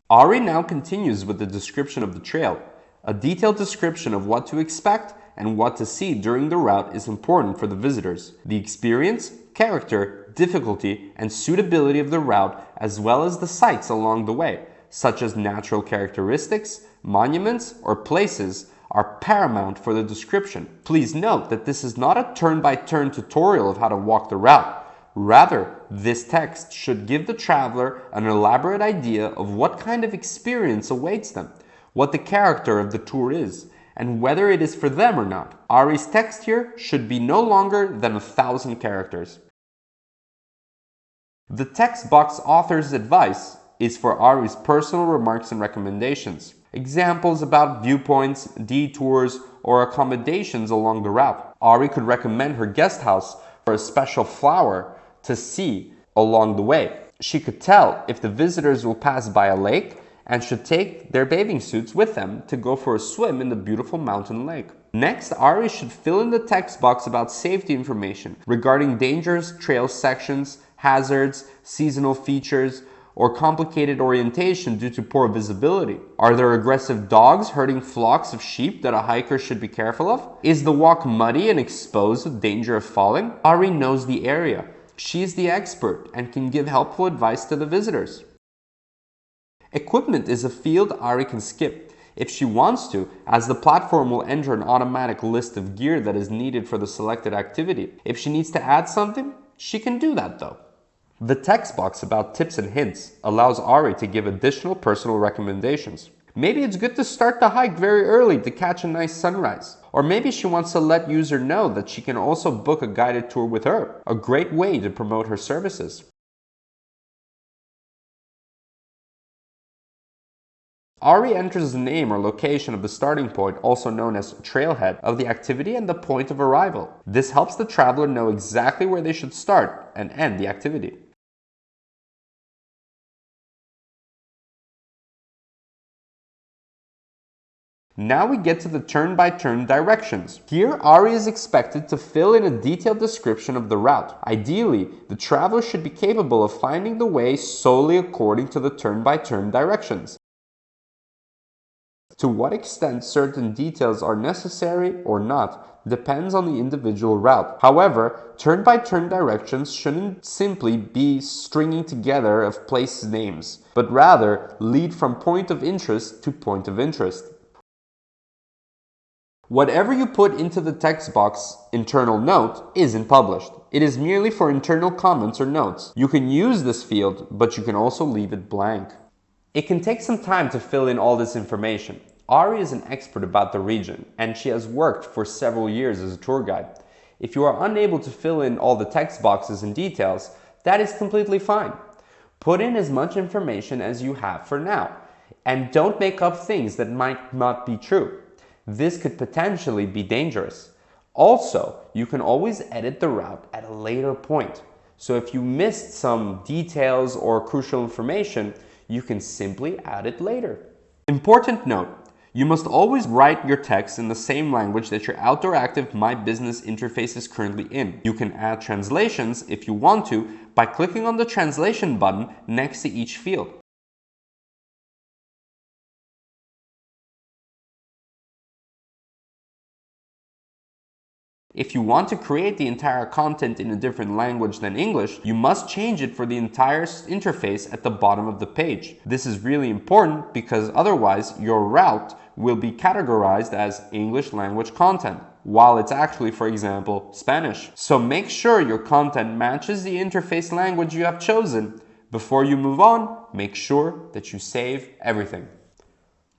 Ari now continues with the description of the trail. A detailed description of what to expect and what to see during the route is important for the visitors. The experience, character, difficulty, and suitability of the route, as well as the sights along the way, such as natural characteristics, monuments, or places, are paramount for the description. Please note that this is not a turn-by-turn tutorial of how to walk the route. Rather, this text should give the traveler an elaborate idea of what kind of experience awaits them, what the character of the tour is, and whether it is for them or not. Ari's text here should be no longer than 1,000 characters. The text box author's advice is for Ari's personal remarks and recommendations. Examples about viewpoints, detours, or accommodations along the route. Ari could recommend her guest house for a special flower to see along the way. She could tell if the visitors will pass by a lake and should take their bathing suits with them to go for a swim in the beautiful mountain lake. Next, Ari should fill in the text box about safety information regarding dangerous trail sections, hazards, seasonal features, or complicated orientation due to poor visibility. Are there aggressive dogs herding flocks of sheep that a hiker should be careful of? Is the walk muddy and exposed with danger of falling? Ari knows the area. She is the expert and can give helpful advice to the visitors. Equipment is a field Ari can skip if she wants to, as the platform will enter an automatic list of gear that is needed for the selected activity. If she needs to add something, she can do that though. The text box about tips and hints allows Ari to give additional personal recommendations. Maybe it's good to start the hike very early to catch a nice sunrise. Or maybe she wants to let user know that she can also book a guided tour with her, a great way to promote her services. Ari enters the name or location of the starting point, also known as trailhead, of the activity and the point of arrival. This helps the traveler know exactly where they should start and end the activity. Now we get to the turn-by-turn directions. Here, Ari is expected to fill in a detailed description of the route. Ideally, the traveler should be capable of finding the way solely according to the turn-by-turn directions. To what extent certain details are necessary or not depends on the individual route. However, turn-by-turn directions shouldn't simply be stringing together of place names, but rather lead from point of interest to point of interest. Whatever you put into the text box internal note isn't published. It is merely for internal comments or notes. You can use this field, but you can also leave it blank. It can take some time to fill in all this information. Ari is an expert about the region, and she has worked for several years as a tour guide. If you are unable to fill in all the text boxes and details, that is completely fine. Put in as much information as you have for now, and don't make up things that might not be true. This could potentially be dangerous. Also, you can always edit the route at a later point. So if you missed some details or crucial information, you can simply add it later. Important note, you must always write your text in the same language that your Outdooractive My Business interface is currently in. You can add translations if you want to by clicking on the translation button next to each field. If you want to create the entire content in a different language than English, you must change it for the entire interface at the bottom of the page. This is really important because otherwise your route will be categorized as English language content, while it's actually, for example, Spanish. So make sure your content matches the interface language you have chosen. Before you move on, make sure that you save everything.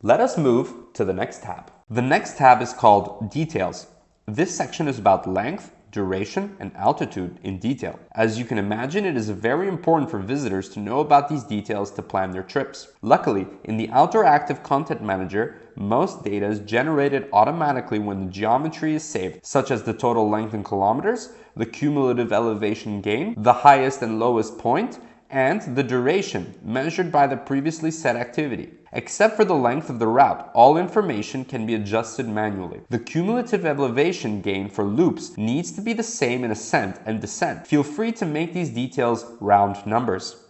Let us move to the next tab. The next tab is called Details. This section is about length, duration, and altitude in detail. As you can imagine, it is very important for visitors to know about these details to plan their trips. Luckily, in the Outdooractive Content Manager, most data is generated automatically when the geometry is saved, such as the total length in kilometers, the cumulative elevation gain, the highest and lowest point, and the duration, measured by the previously set activity. Except for the length of the route, all information can be adjusted manually. The cumulative elevation gain for loops needs to be the same in ascent and descent. Feel free to make these details round numbers.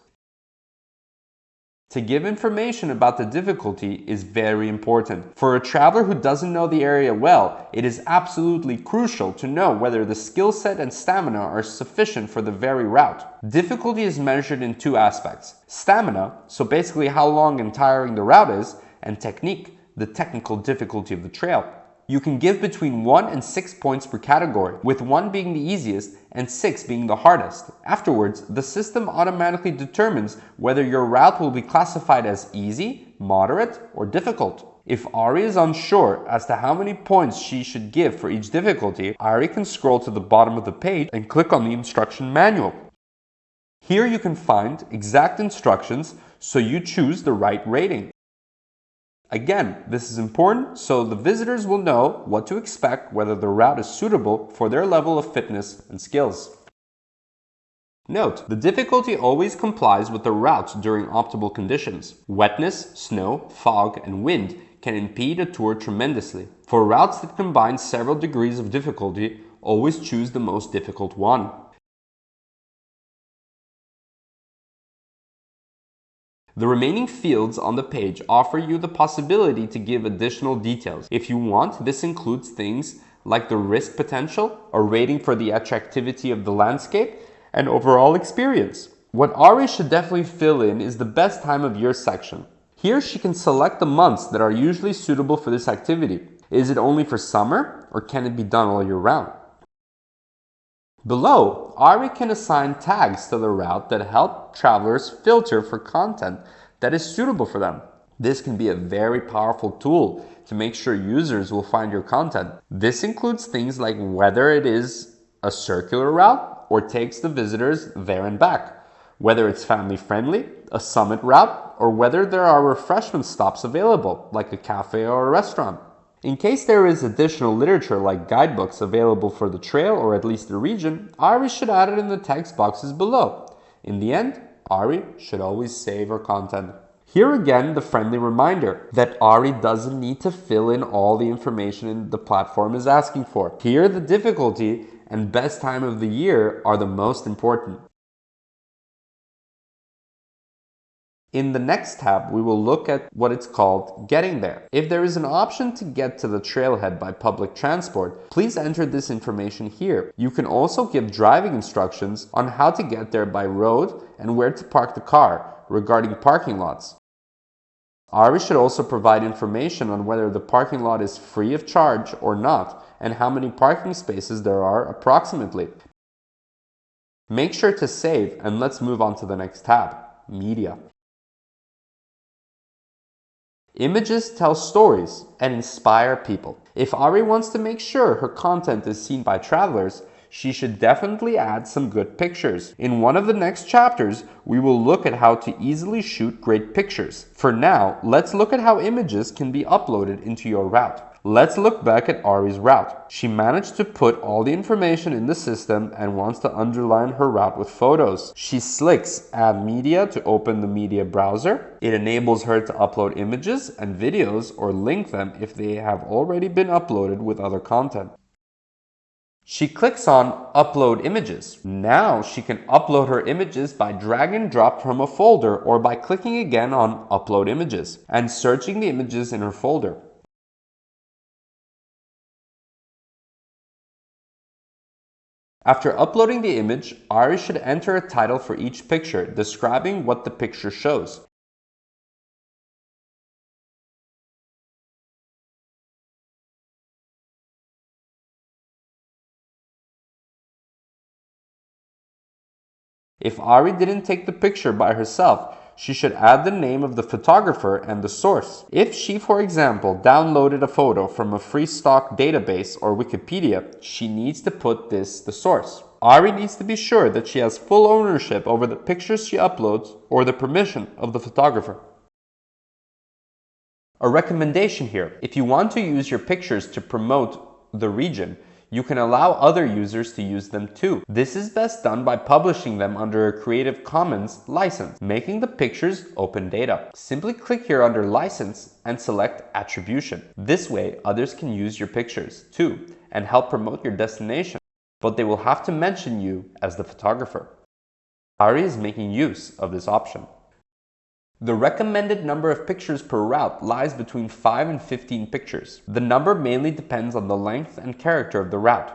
To give information about the difficulty is very important. For a traveler who doesn't know the area well, it is absolutely crucial to know whether the skill set and stamina are sufficient for the very route. Difficulty is measured in two aspects: stamina, so basically how long and tiring the route is, and technique, the technical difficulty of the trail. You can give between 1 and 6 points per category, with 1 being the easiest and 6 being the hardest. Afterwards, the system automatically determines whether your route will be classified as easy, moderate, or difficult. If Ari is unsure as to how many points she should give for each difficulty, Ari can scroll to the bottom of the page and click on the instruction manual. Here you can find exact instructions so you choose the right rating. Again, this is important so the visitors will know what to expect, whether the route is suitable for their level of fitness and skills. Note, the difficulty always complies with the route during optimal conditions. Wetness, snow, fog, and wind can impede a tour tremendously. For routes that combine several degrees of difficulty, always choose the most difficult one. The remaining fields on the page offer you the possibility to give additional details. If you want, this includes things like the risk potential, a rating for the attractivity of the landscape, and overall experience. What Ari should definitely fill in is the best time of year section. Here she can select the months that are usually suitable for this activity. Is it only for summer, or can it be done all year round? Below, Ari can assign tags to the route that help travelers filter for content that is suitable for them. This can be a very powerful tool to make sure users will find your content. This includes things like whether it is a circular route or takes the visitors there and back, whether it's family friendly, a summit route, or whether there are refreshment stops available, like a cafe or a restaurant. In case there is additional literature like guidebooks available for the trail or at least the region, Ari should add it in the text boxes below. In the end, Ari should always save her content. Here again, the friendly reminder that Ari doesn't need to fill in all the information the platform is asking for. Here, the difficulty and best time of the year are the most important. In the next tab, we will look at what it's called Getting There. If there is an option to get to the trailhead by public transport, please enter this information here. You can also give driving instructions on how to get there by road and where to park the car regarding parking lots. Ari should also provide information on whether the parking lot is free of charge or not, and how many parking spaces there are approximately. Make sure to save, and let's move on to the next tab, Media. Images tell stories and inspire people. If Ari wants to make sure her content is seen by travelers, she should definitely add some good pictures. In one of the next chapters, we will look at how to easily shoot great pictures. For now, let's look at how images can be uploaded into your route. Let's look back at Ari's route. She managed to put all the information in the system and wants to underline her route with photos. She clicks Add Media to open the media browser. It enables her to upload images and videos or link them if they have already been uploaded with other content. She clicks on Upload Images. Now she can upload her images by drag and drop from a folder or by clicking again on Upload Images and searching the images in her folder. After uploading the image, Ari should enter a title for each picture describing what the picture shows. If Ari didn't take the picture by herself, she should add the name of the photographer and the source. If she, for example, downloaded a photo from a free stock database or Wikipedia, she needs to put this the source. Ari needs to be sure that she has full ownership over the pictures she uploads or the permission of the photographer. A recommendation here: if you want to use your pictures to promote the region, you can allow other users to use them too. This is best done by publishing them under a Creative Commons license, making the pictures open data. Simply click here under License and select Attribution. This way, others can use your pictures too and help promote your destination, but they will have to mention you as the photographer. Ari is making use of this option. The recommended number of pictures per route lies between 5 and 15 pictures. The number mainly depends on the length and character of the route.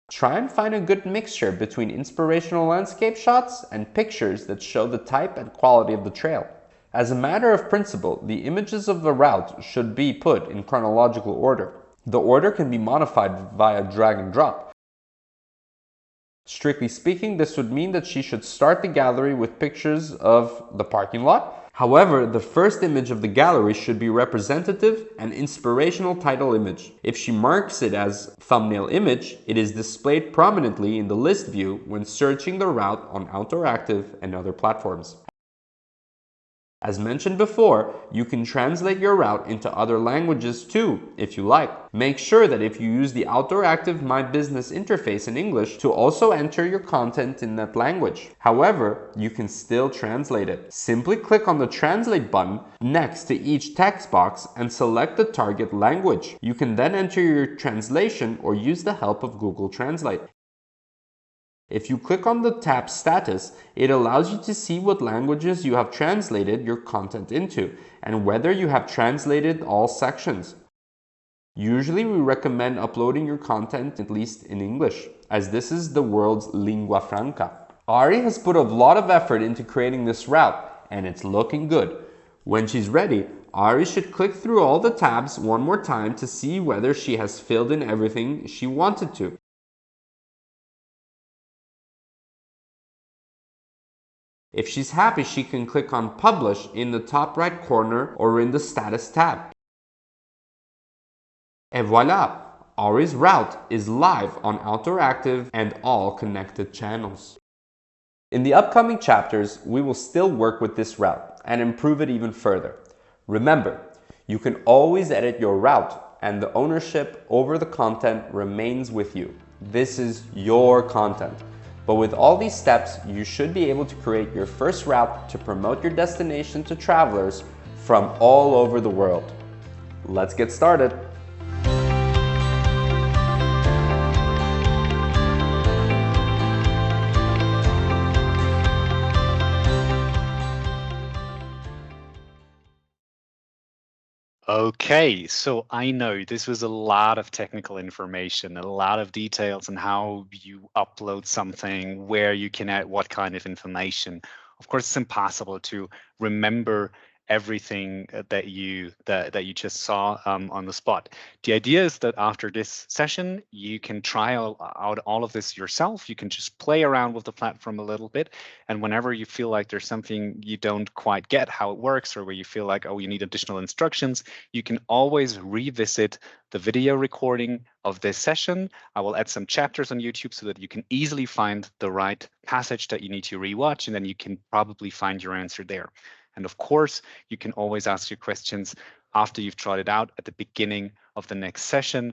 Try and find a good mixture between inspirational landscape shots and pictures that show the type and quality of the trail. As a matter of principle, the images of the route should be put in chronological order. The order can be modified via drag and drop. Strictly speaking, this would mean that she should start the gallery with pictures of the parking lot. However, the first image of the gallery should be representative and inspirational title image. If she marks it as thumbnail image, it is displayed prominently in the list view when searching the route on Outdooractive and other platforms. As mentioned before, you can translate your route into other languages too, if you like. Make sure that if you use the Outdooractive My Business interface in English, to also enter your content in that language. However, you can still translate it. Simply click on the Translate button next to each text box and select the target language. You can then enter your translation or use the help of Google Translate. If you click on the tab Status, it allows you to see what languages you have translated your content into and whether you have translated all sections. Usually we recommend uploading your content at least in English, as this is the world's lingua franca. Ari has put a lot of effort into creating this route, and it's looking good. When she's ready, Ari should click through all the tabs one more time to see whether she has filled in everything she wanted to. If she's happy, she can click on Publish in the top right corner or in the Status tab. Et voila! Ari's route is live on Outdooractive and all connected channels. In the upcoming chapters, we will still work with this route and improve it even further. Remember, you can always edit your route and the ownership over the content remains with you. This is your content. But with all these steps, you should be able to create your first route to promote your destination to travelers from all over the world. Let's get started. Okay, so I know this was a lot of technical information, a lot of details on how you upload something, where you can add what kind of information. Of course, it's impossible to remember everything that you just saw on the spot. The idea is that after this session, you can try out all of this yourself. You can just play around with the platform a little bit, and whenever you feel like there's something you don't quite get how it works, or where you feel like, oh, you need additional instructions, you can always revisit the video recording of this session. I will add some chapters on YouTube so that you can easily find the right passage that you need to rewatch, and then you can probably find your answer there. And of course, you can always ask your questions after you've tried it out at the beginning of the next session,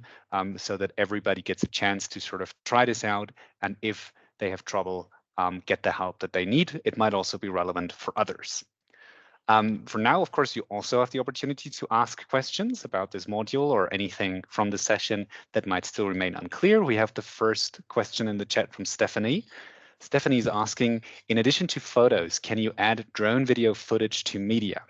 so that everybody gets a chance to sort of try this out. And if they have trouble, get the help that they need. It might also be relevant for others. For now, of course, you also have the opportunity to ask questions about this module or anything from the session that might still remain unclear. We have the first question in the chat from Stephanie. Stephanie is asking, in addition to photos, can you add drone video footage to media?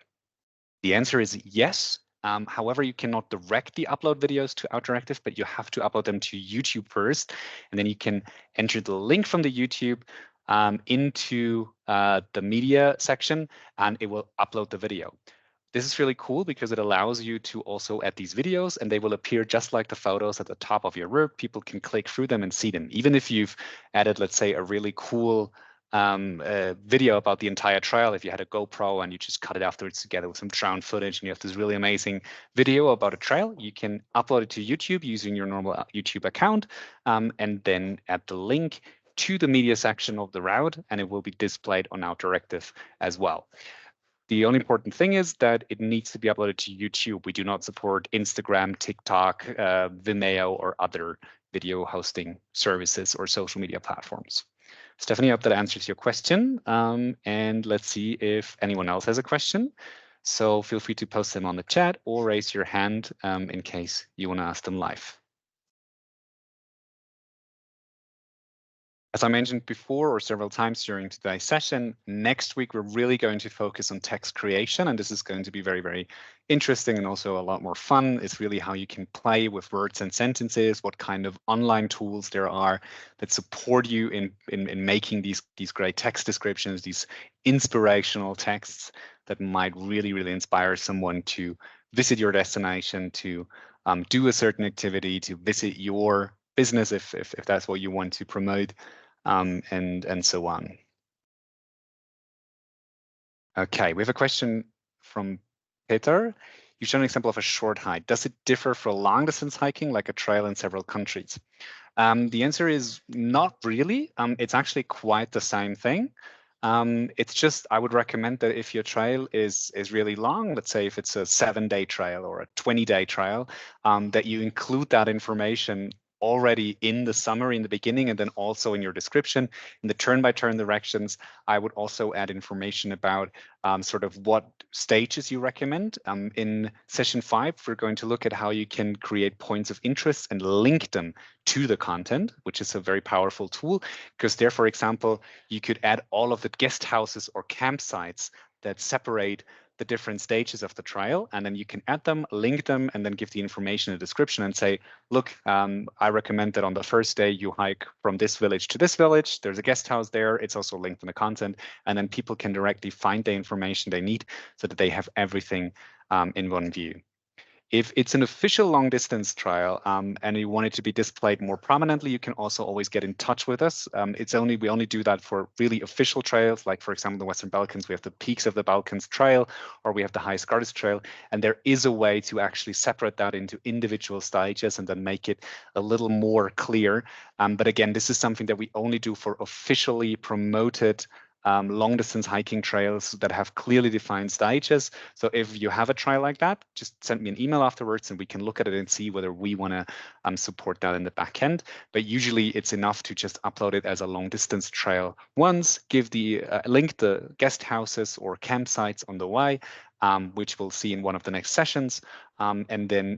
The answer is yes. However, you cannot directly upload videos to Outdooractive, but you have to upload them to YouTube first, and then you can enter the link from the YouTube into the media section, and it will upload the video. This is really cool because it allows you to also add these videos, and they will appear just like the photos at the top of your work. People can click through them and see them. Even if you've added, let's say, a really cool video about the entire trail. If you had a GoPro and you just cut it afterwards together with some drone footage and you have this really amazing video about a trail, you can upload it to YouTube using your normal YouTube account, and then add the link to the media section of the route, and it will be displayed on Outdooractive as well. The only important thing is that it needs to be uploaded to YouTube. We do not support Instagram, TikTok, Vimeo, or other video hosting services or social media platforms. Stephanie, I hope that answers your question. And let's see if anyone else has a question. So feel free to post them on the chat or raise your hand in case you want to ask them live. As I mentioned before or several times during today's session, next week we're really going to focus on text creation, and this is going to be very, very interesting and also a lot more fun. It's really how you can play with words and sentences, what kind of online tools there are that support you in making these great text descriptions, these inspirational texts that might really, really inspire someone to visit your destination, to do a certain activity, to visit your business if that's what you want to promote. And so on. Okay, we have a question from Peter. You showed an example of a short hike. Does it differ for long distance hiking, like a trail in several countries? The answer is not really. It's actually quite the same thing. It's just, I would recommend that if your trail is really long, let's say if it's a 7-day trail or a 20-day trail, that you include that information already in the summary in the beginning, and then also in your description. In the turn-by-turn directions, I would also add information about sort of what stages you recommend. In session 5, we're going to look at how you can create points of interest and link them to the content, which is a very powerful tool, because there, for example, you could add all of the guest houses or campsites that separate the different stages of the trial, and then you can add them, link them, and then give the information in the description and say, look, I recommend that on the first day you hike from this village to this village. There's a guest house there. It's also linked in the content, and then people can directly find the information they need so that they have everything in one view. If it's an official long distance trial and you want it to be displayed more prominently, you can also always get in touch with us. We only do that for really official trails, like for example, the Western Balkans, we have the Peaks of the Balkans Trail, or we have the High Scarus Trail. And there is a way to actually separate that into individual stages and then make it a little more clear. But again, this is something that we only do for officially promoted long distance hiking trails that have clearly defined stages. So if you have a trail like that, just send me an email afterwards and we can look at it and see whether we want to support that in the back end. But usually it's enough to just upload it as a long distance trail once, give the link the guest houses or campsites on the way, which we'll see in one of the next sessions, and then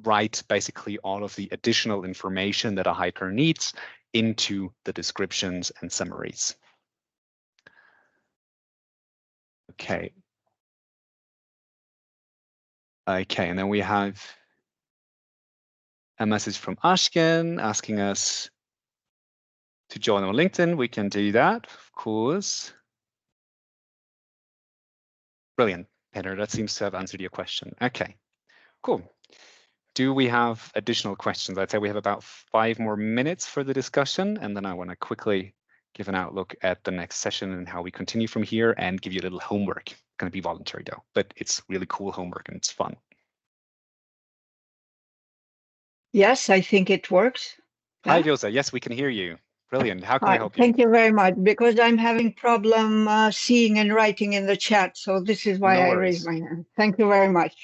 write basically all of the additional information that a hiker needs into the descriptions and summaries. Okay. Okay, and then we have a message from Ashken asking us to join on LinkedIn. We can do that, of course. Brilliant, Peter. That seems to have answered your question. Okay, cool. Do we have additional questions? I'd say we have about 5 more minutes for the discussion, and then I want to quickly give an outlook at the next session and how we continue from here and give you a little homework. It's going to be voluntary though, but it's really cool homework and it's fun. Yes, I think it works. Hi, Josa. Yes, we can hear you. Brilliant. How can I help you? Thank you very much, because I'm having problem seeing and writing in the chat. So this is why I raised my hand. Thank you very much.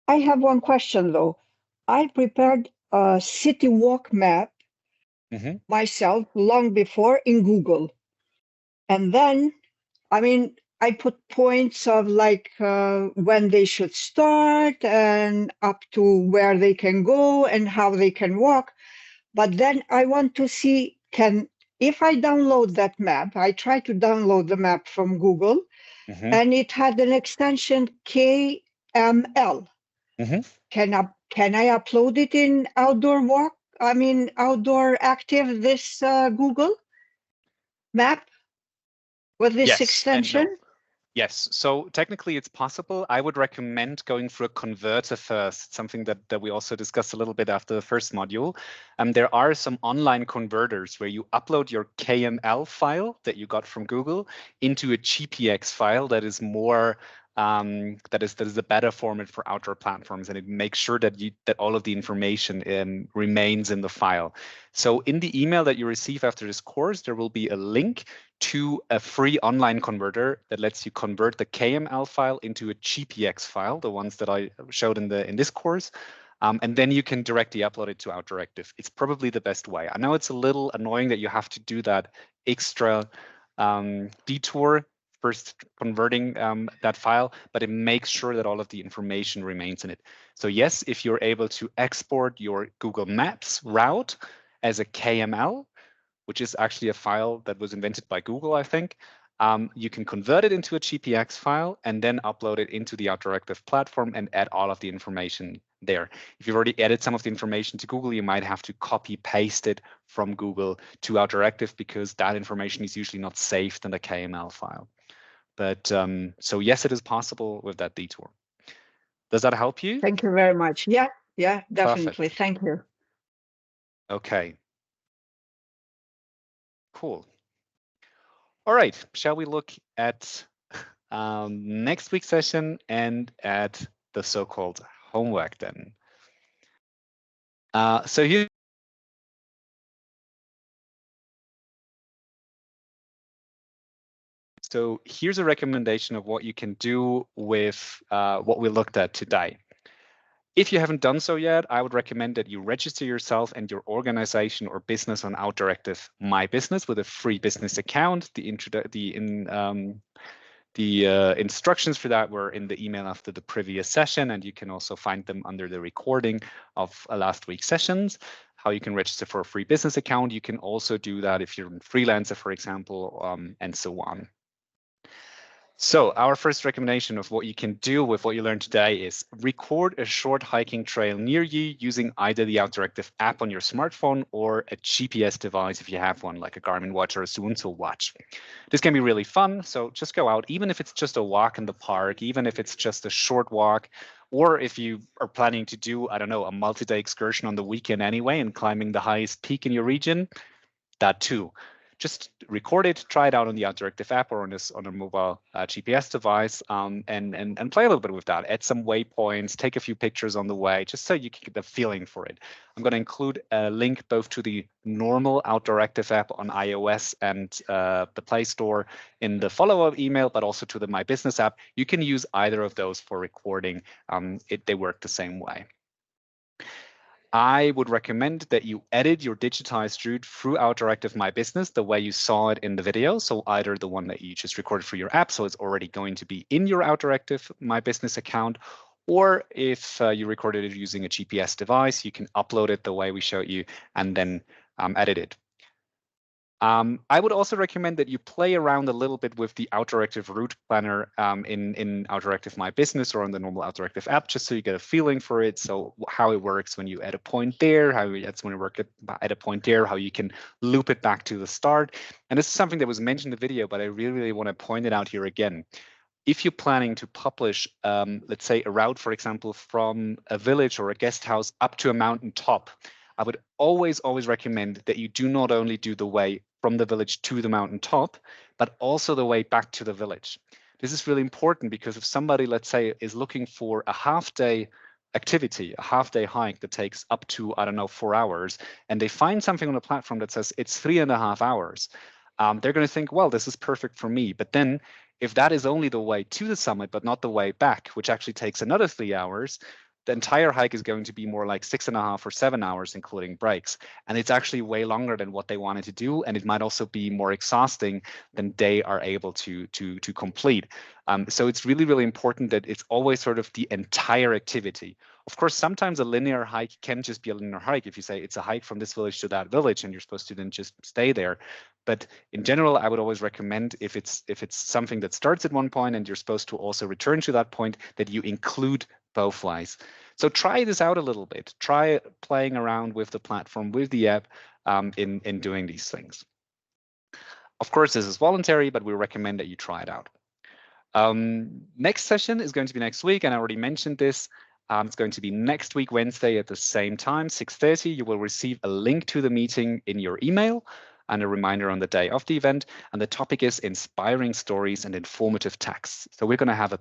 I have one question though. I prepared a city walk map myself long before in Google. And then, I mean, I put points of like when they should start and up to where they can go and how they can walk. But then I want to see, if I download that map, I try to download the map from Google, and it had an extension KML. Can I upload it in Outdooractive, this Google map with this extension? Yes, so technically it's possible. I would recommend going through a converter first, something that we also discussed a little bit after the first module. There are some online converters where you upload your KML file that you got from Google into a GPX file that is more that is a better format for outdoor platforms, and it makes sure that all of the information remains in the file. So in the email that you receive after this course, there will be a link to a free online converter that lets you convert the KML file into a GPX file, the ones that I showed in this course. And then you can directly upload it to Outdooractive. It's probably the best way. I know it's a little annoying that you have to do that extra detour first converting that file, but it makes sure that all of the information remains in it. So yes, if you're able to export your Google Maps route as a KML, which is actually a file that was invented by Google, I think, you can convert it into a GPX file and then upload it into the Outdooractive platform and add all of the information there. If you've already added some of the information to Google, you might have to copy paste it from Google to Outdooractive because that information is usually not saved in the KML file. But so yes, it is possible with that detour. Does that help you? Thank you very much. Yeah, definitely. Perfect. Thank you. Okay. Cool. All right, shall we look at next week's session and at the so-called homework then? So here's a recommendation of what you can do with what we looked at today. If you haven't done so yet, I would recommend that you register yourself and your organization or business on Outdooractive My Business with a free business account. The instructions for that were in the email after the previous session, and you can also find them under the recording of last week's sessions. How you can register for a free business account. You can also do that if you're a freelancer, for example, and so on. So our first recommendation of what you can do with what you learned today is record a short hiking trail near you using either the Outdooractive app on your smartphone or a GPS device if you have one, like a Garmin watch or a Suunto watch. This can be really fun, so just go out, even if it's just a walk in the park, even if it's just a short walk, or if you are planning to do, I don't know, a multi-day excursion on the weekend anyway and climbing the highest peak in your region, that too. Just record it, try it out on the Outdooractive app or on a mobile GPS device, and play a little bit with that. Add some waypoints, take a few pictures on the way, just so you can get the feeling for it. I'm going to include a link both to the normal Outdooractive app on iOS and the Play Store in the follow-up email, but also to the My Business app. You can use either of those for recording. They work the same way. I would recommend that you edit your digitized route through Outdooractive My Business the way you saw it in the video. So either the one that you just recorded for your app, so it's already going to be in your Outdooractive My Business account, or if you recorded it using a GPS device, you can upload it the way we showed you and then edit it. I would also recommend that you play around a little bit with the Outdooractive route planner in Outdooractive My Business or on the normal Outdooractive app, just so you get a feeling for it. So how it works when you add a point there, how it's when you work at a point there, how you can loop it back to the start. And this is something that was mentioned in the video, but I really want to point it out here again. If you're planning to publish, let's say, a route, for example, from a village or a guest house up to a mountain top, I would always recommend that you do not only do the way from the village to the mountain top, but also the way back to the village. This is really important because if somebody, let's say, is looking for a half-day activity, a half-day hike that takes up to, I don't know, 4 hours, and they find something on a platform that says it's 3.5 hours, they're going to think, well, this is perfect for me. But then if that is only the way to the summit, but not the way back, which actually takes another 3 hours, the entire hike is going to be more like 6.5 or 7 hours, including breaks. And it's actually way longer than what they wanted to do. And it might also be more exhausting than they are able to complete. So it's really important that it's always sort of the entire activity. Of course, sometimes a linear hike can just be a linear hike. If you say it's a hike from this village to that village and you're supposed to then just stay there. But in general, I would always recommend if it's something that starts at one point and you're supposed to also return to that point, that you include both ways. So try this out a little bit. Try playing around with the platform, with the app in doing these things. Of course, this is voluntary, but we recommend that you try it out. Next session is going to be next week, and I already mentioned this. It's going to be next week, Wednesday at the same time, 6:30. You will receive a link to the meeting in your email and a reminder on the day of the event. And the topic is inspiring stories and informative texts. So we're going to have an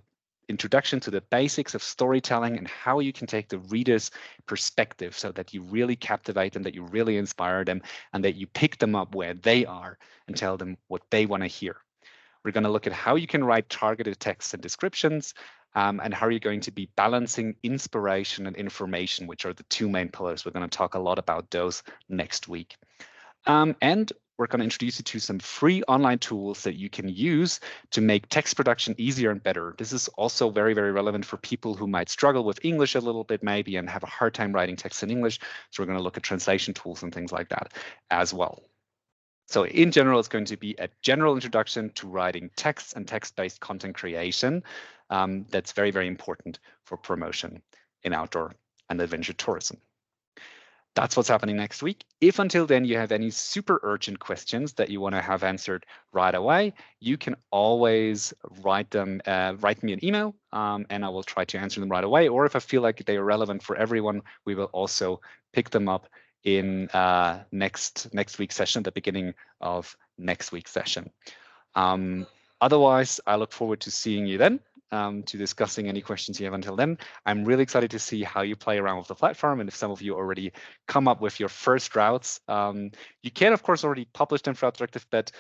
introduction to the basics of storytelling and how you can take the reader's perspective so that you really captivate them, that you really inspire them, and that you pick them up where they are and tell them what they want to hear. We're going to look at how you can write targeted texts and descriptions, and how you're going to be balancing inspiration and information, which are the two main pillars. We're going to talk a lot about those next week. And we're going to introduce you to some free online tools that you can use to make text production easier and better. This is also very, very relevant for people who might struggle with English a little bit maybe and have a hard time writing text in English. So we're going to look at translation tools and things like that as well. So in general, it's going to be a general introduction to writing text and text-based content creation. That's very, very important for promotion in outdoor and adventure tourism. That's what's happening next week. If until then you have any super urgent questions that you want to have answered right away, you can always write me an email, and I will try to answer them right away. Or if I feel like they are relevant for everyone, we will also pick them up in next week's session, the beginning of next week's session. Otherwise, I look forward to seeing you then, to discussing any questions you have until then. I'm really excited to see how you play around with the platform, and if some of you already come up with your first routes. You can, of course, already publish them for Outdooractive, but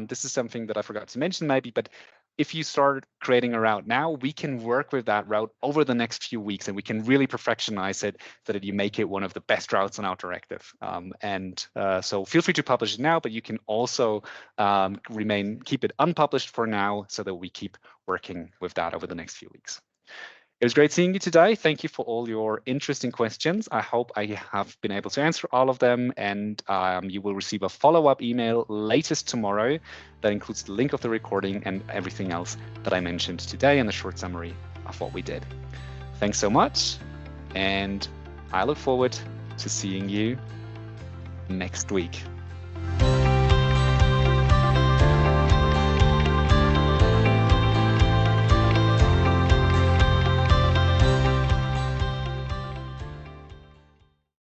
this is something that I forgot to mention maybe, but if you start creating a route now, we can work with that route over the next few weeks, and we can really perfectionize it so that you make it one of the best routes on Outdooractive. So feel free to publish it now, but you can also keep it unpublished for now so that we keep working with that over the next few weeks. It was great seeing you today. Thank you for all your interesting questions. I hope I have been able to answer all of them, and you will receive a follow-up email latest tomorrow that includes the link of the recording and everything else that I mentioned today and a short summary of what we did. Thanks so much, and I look forward to seeing you next week.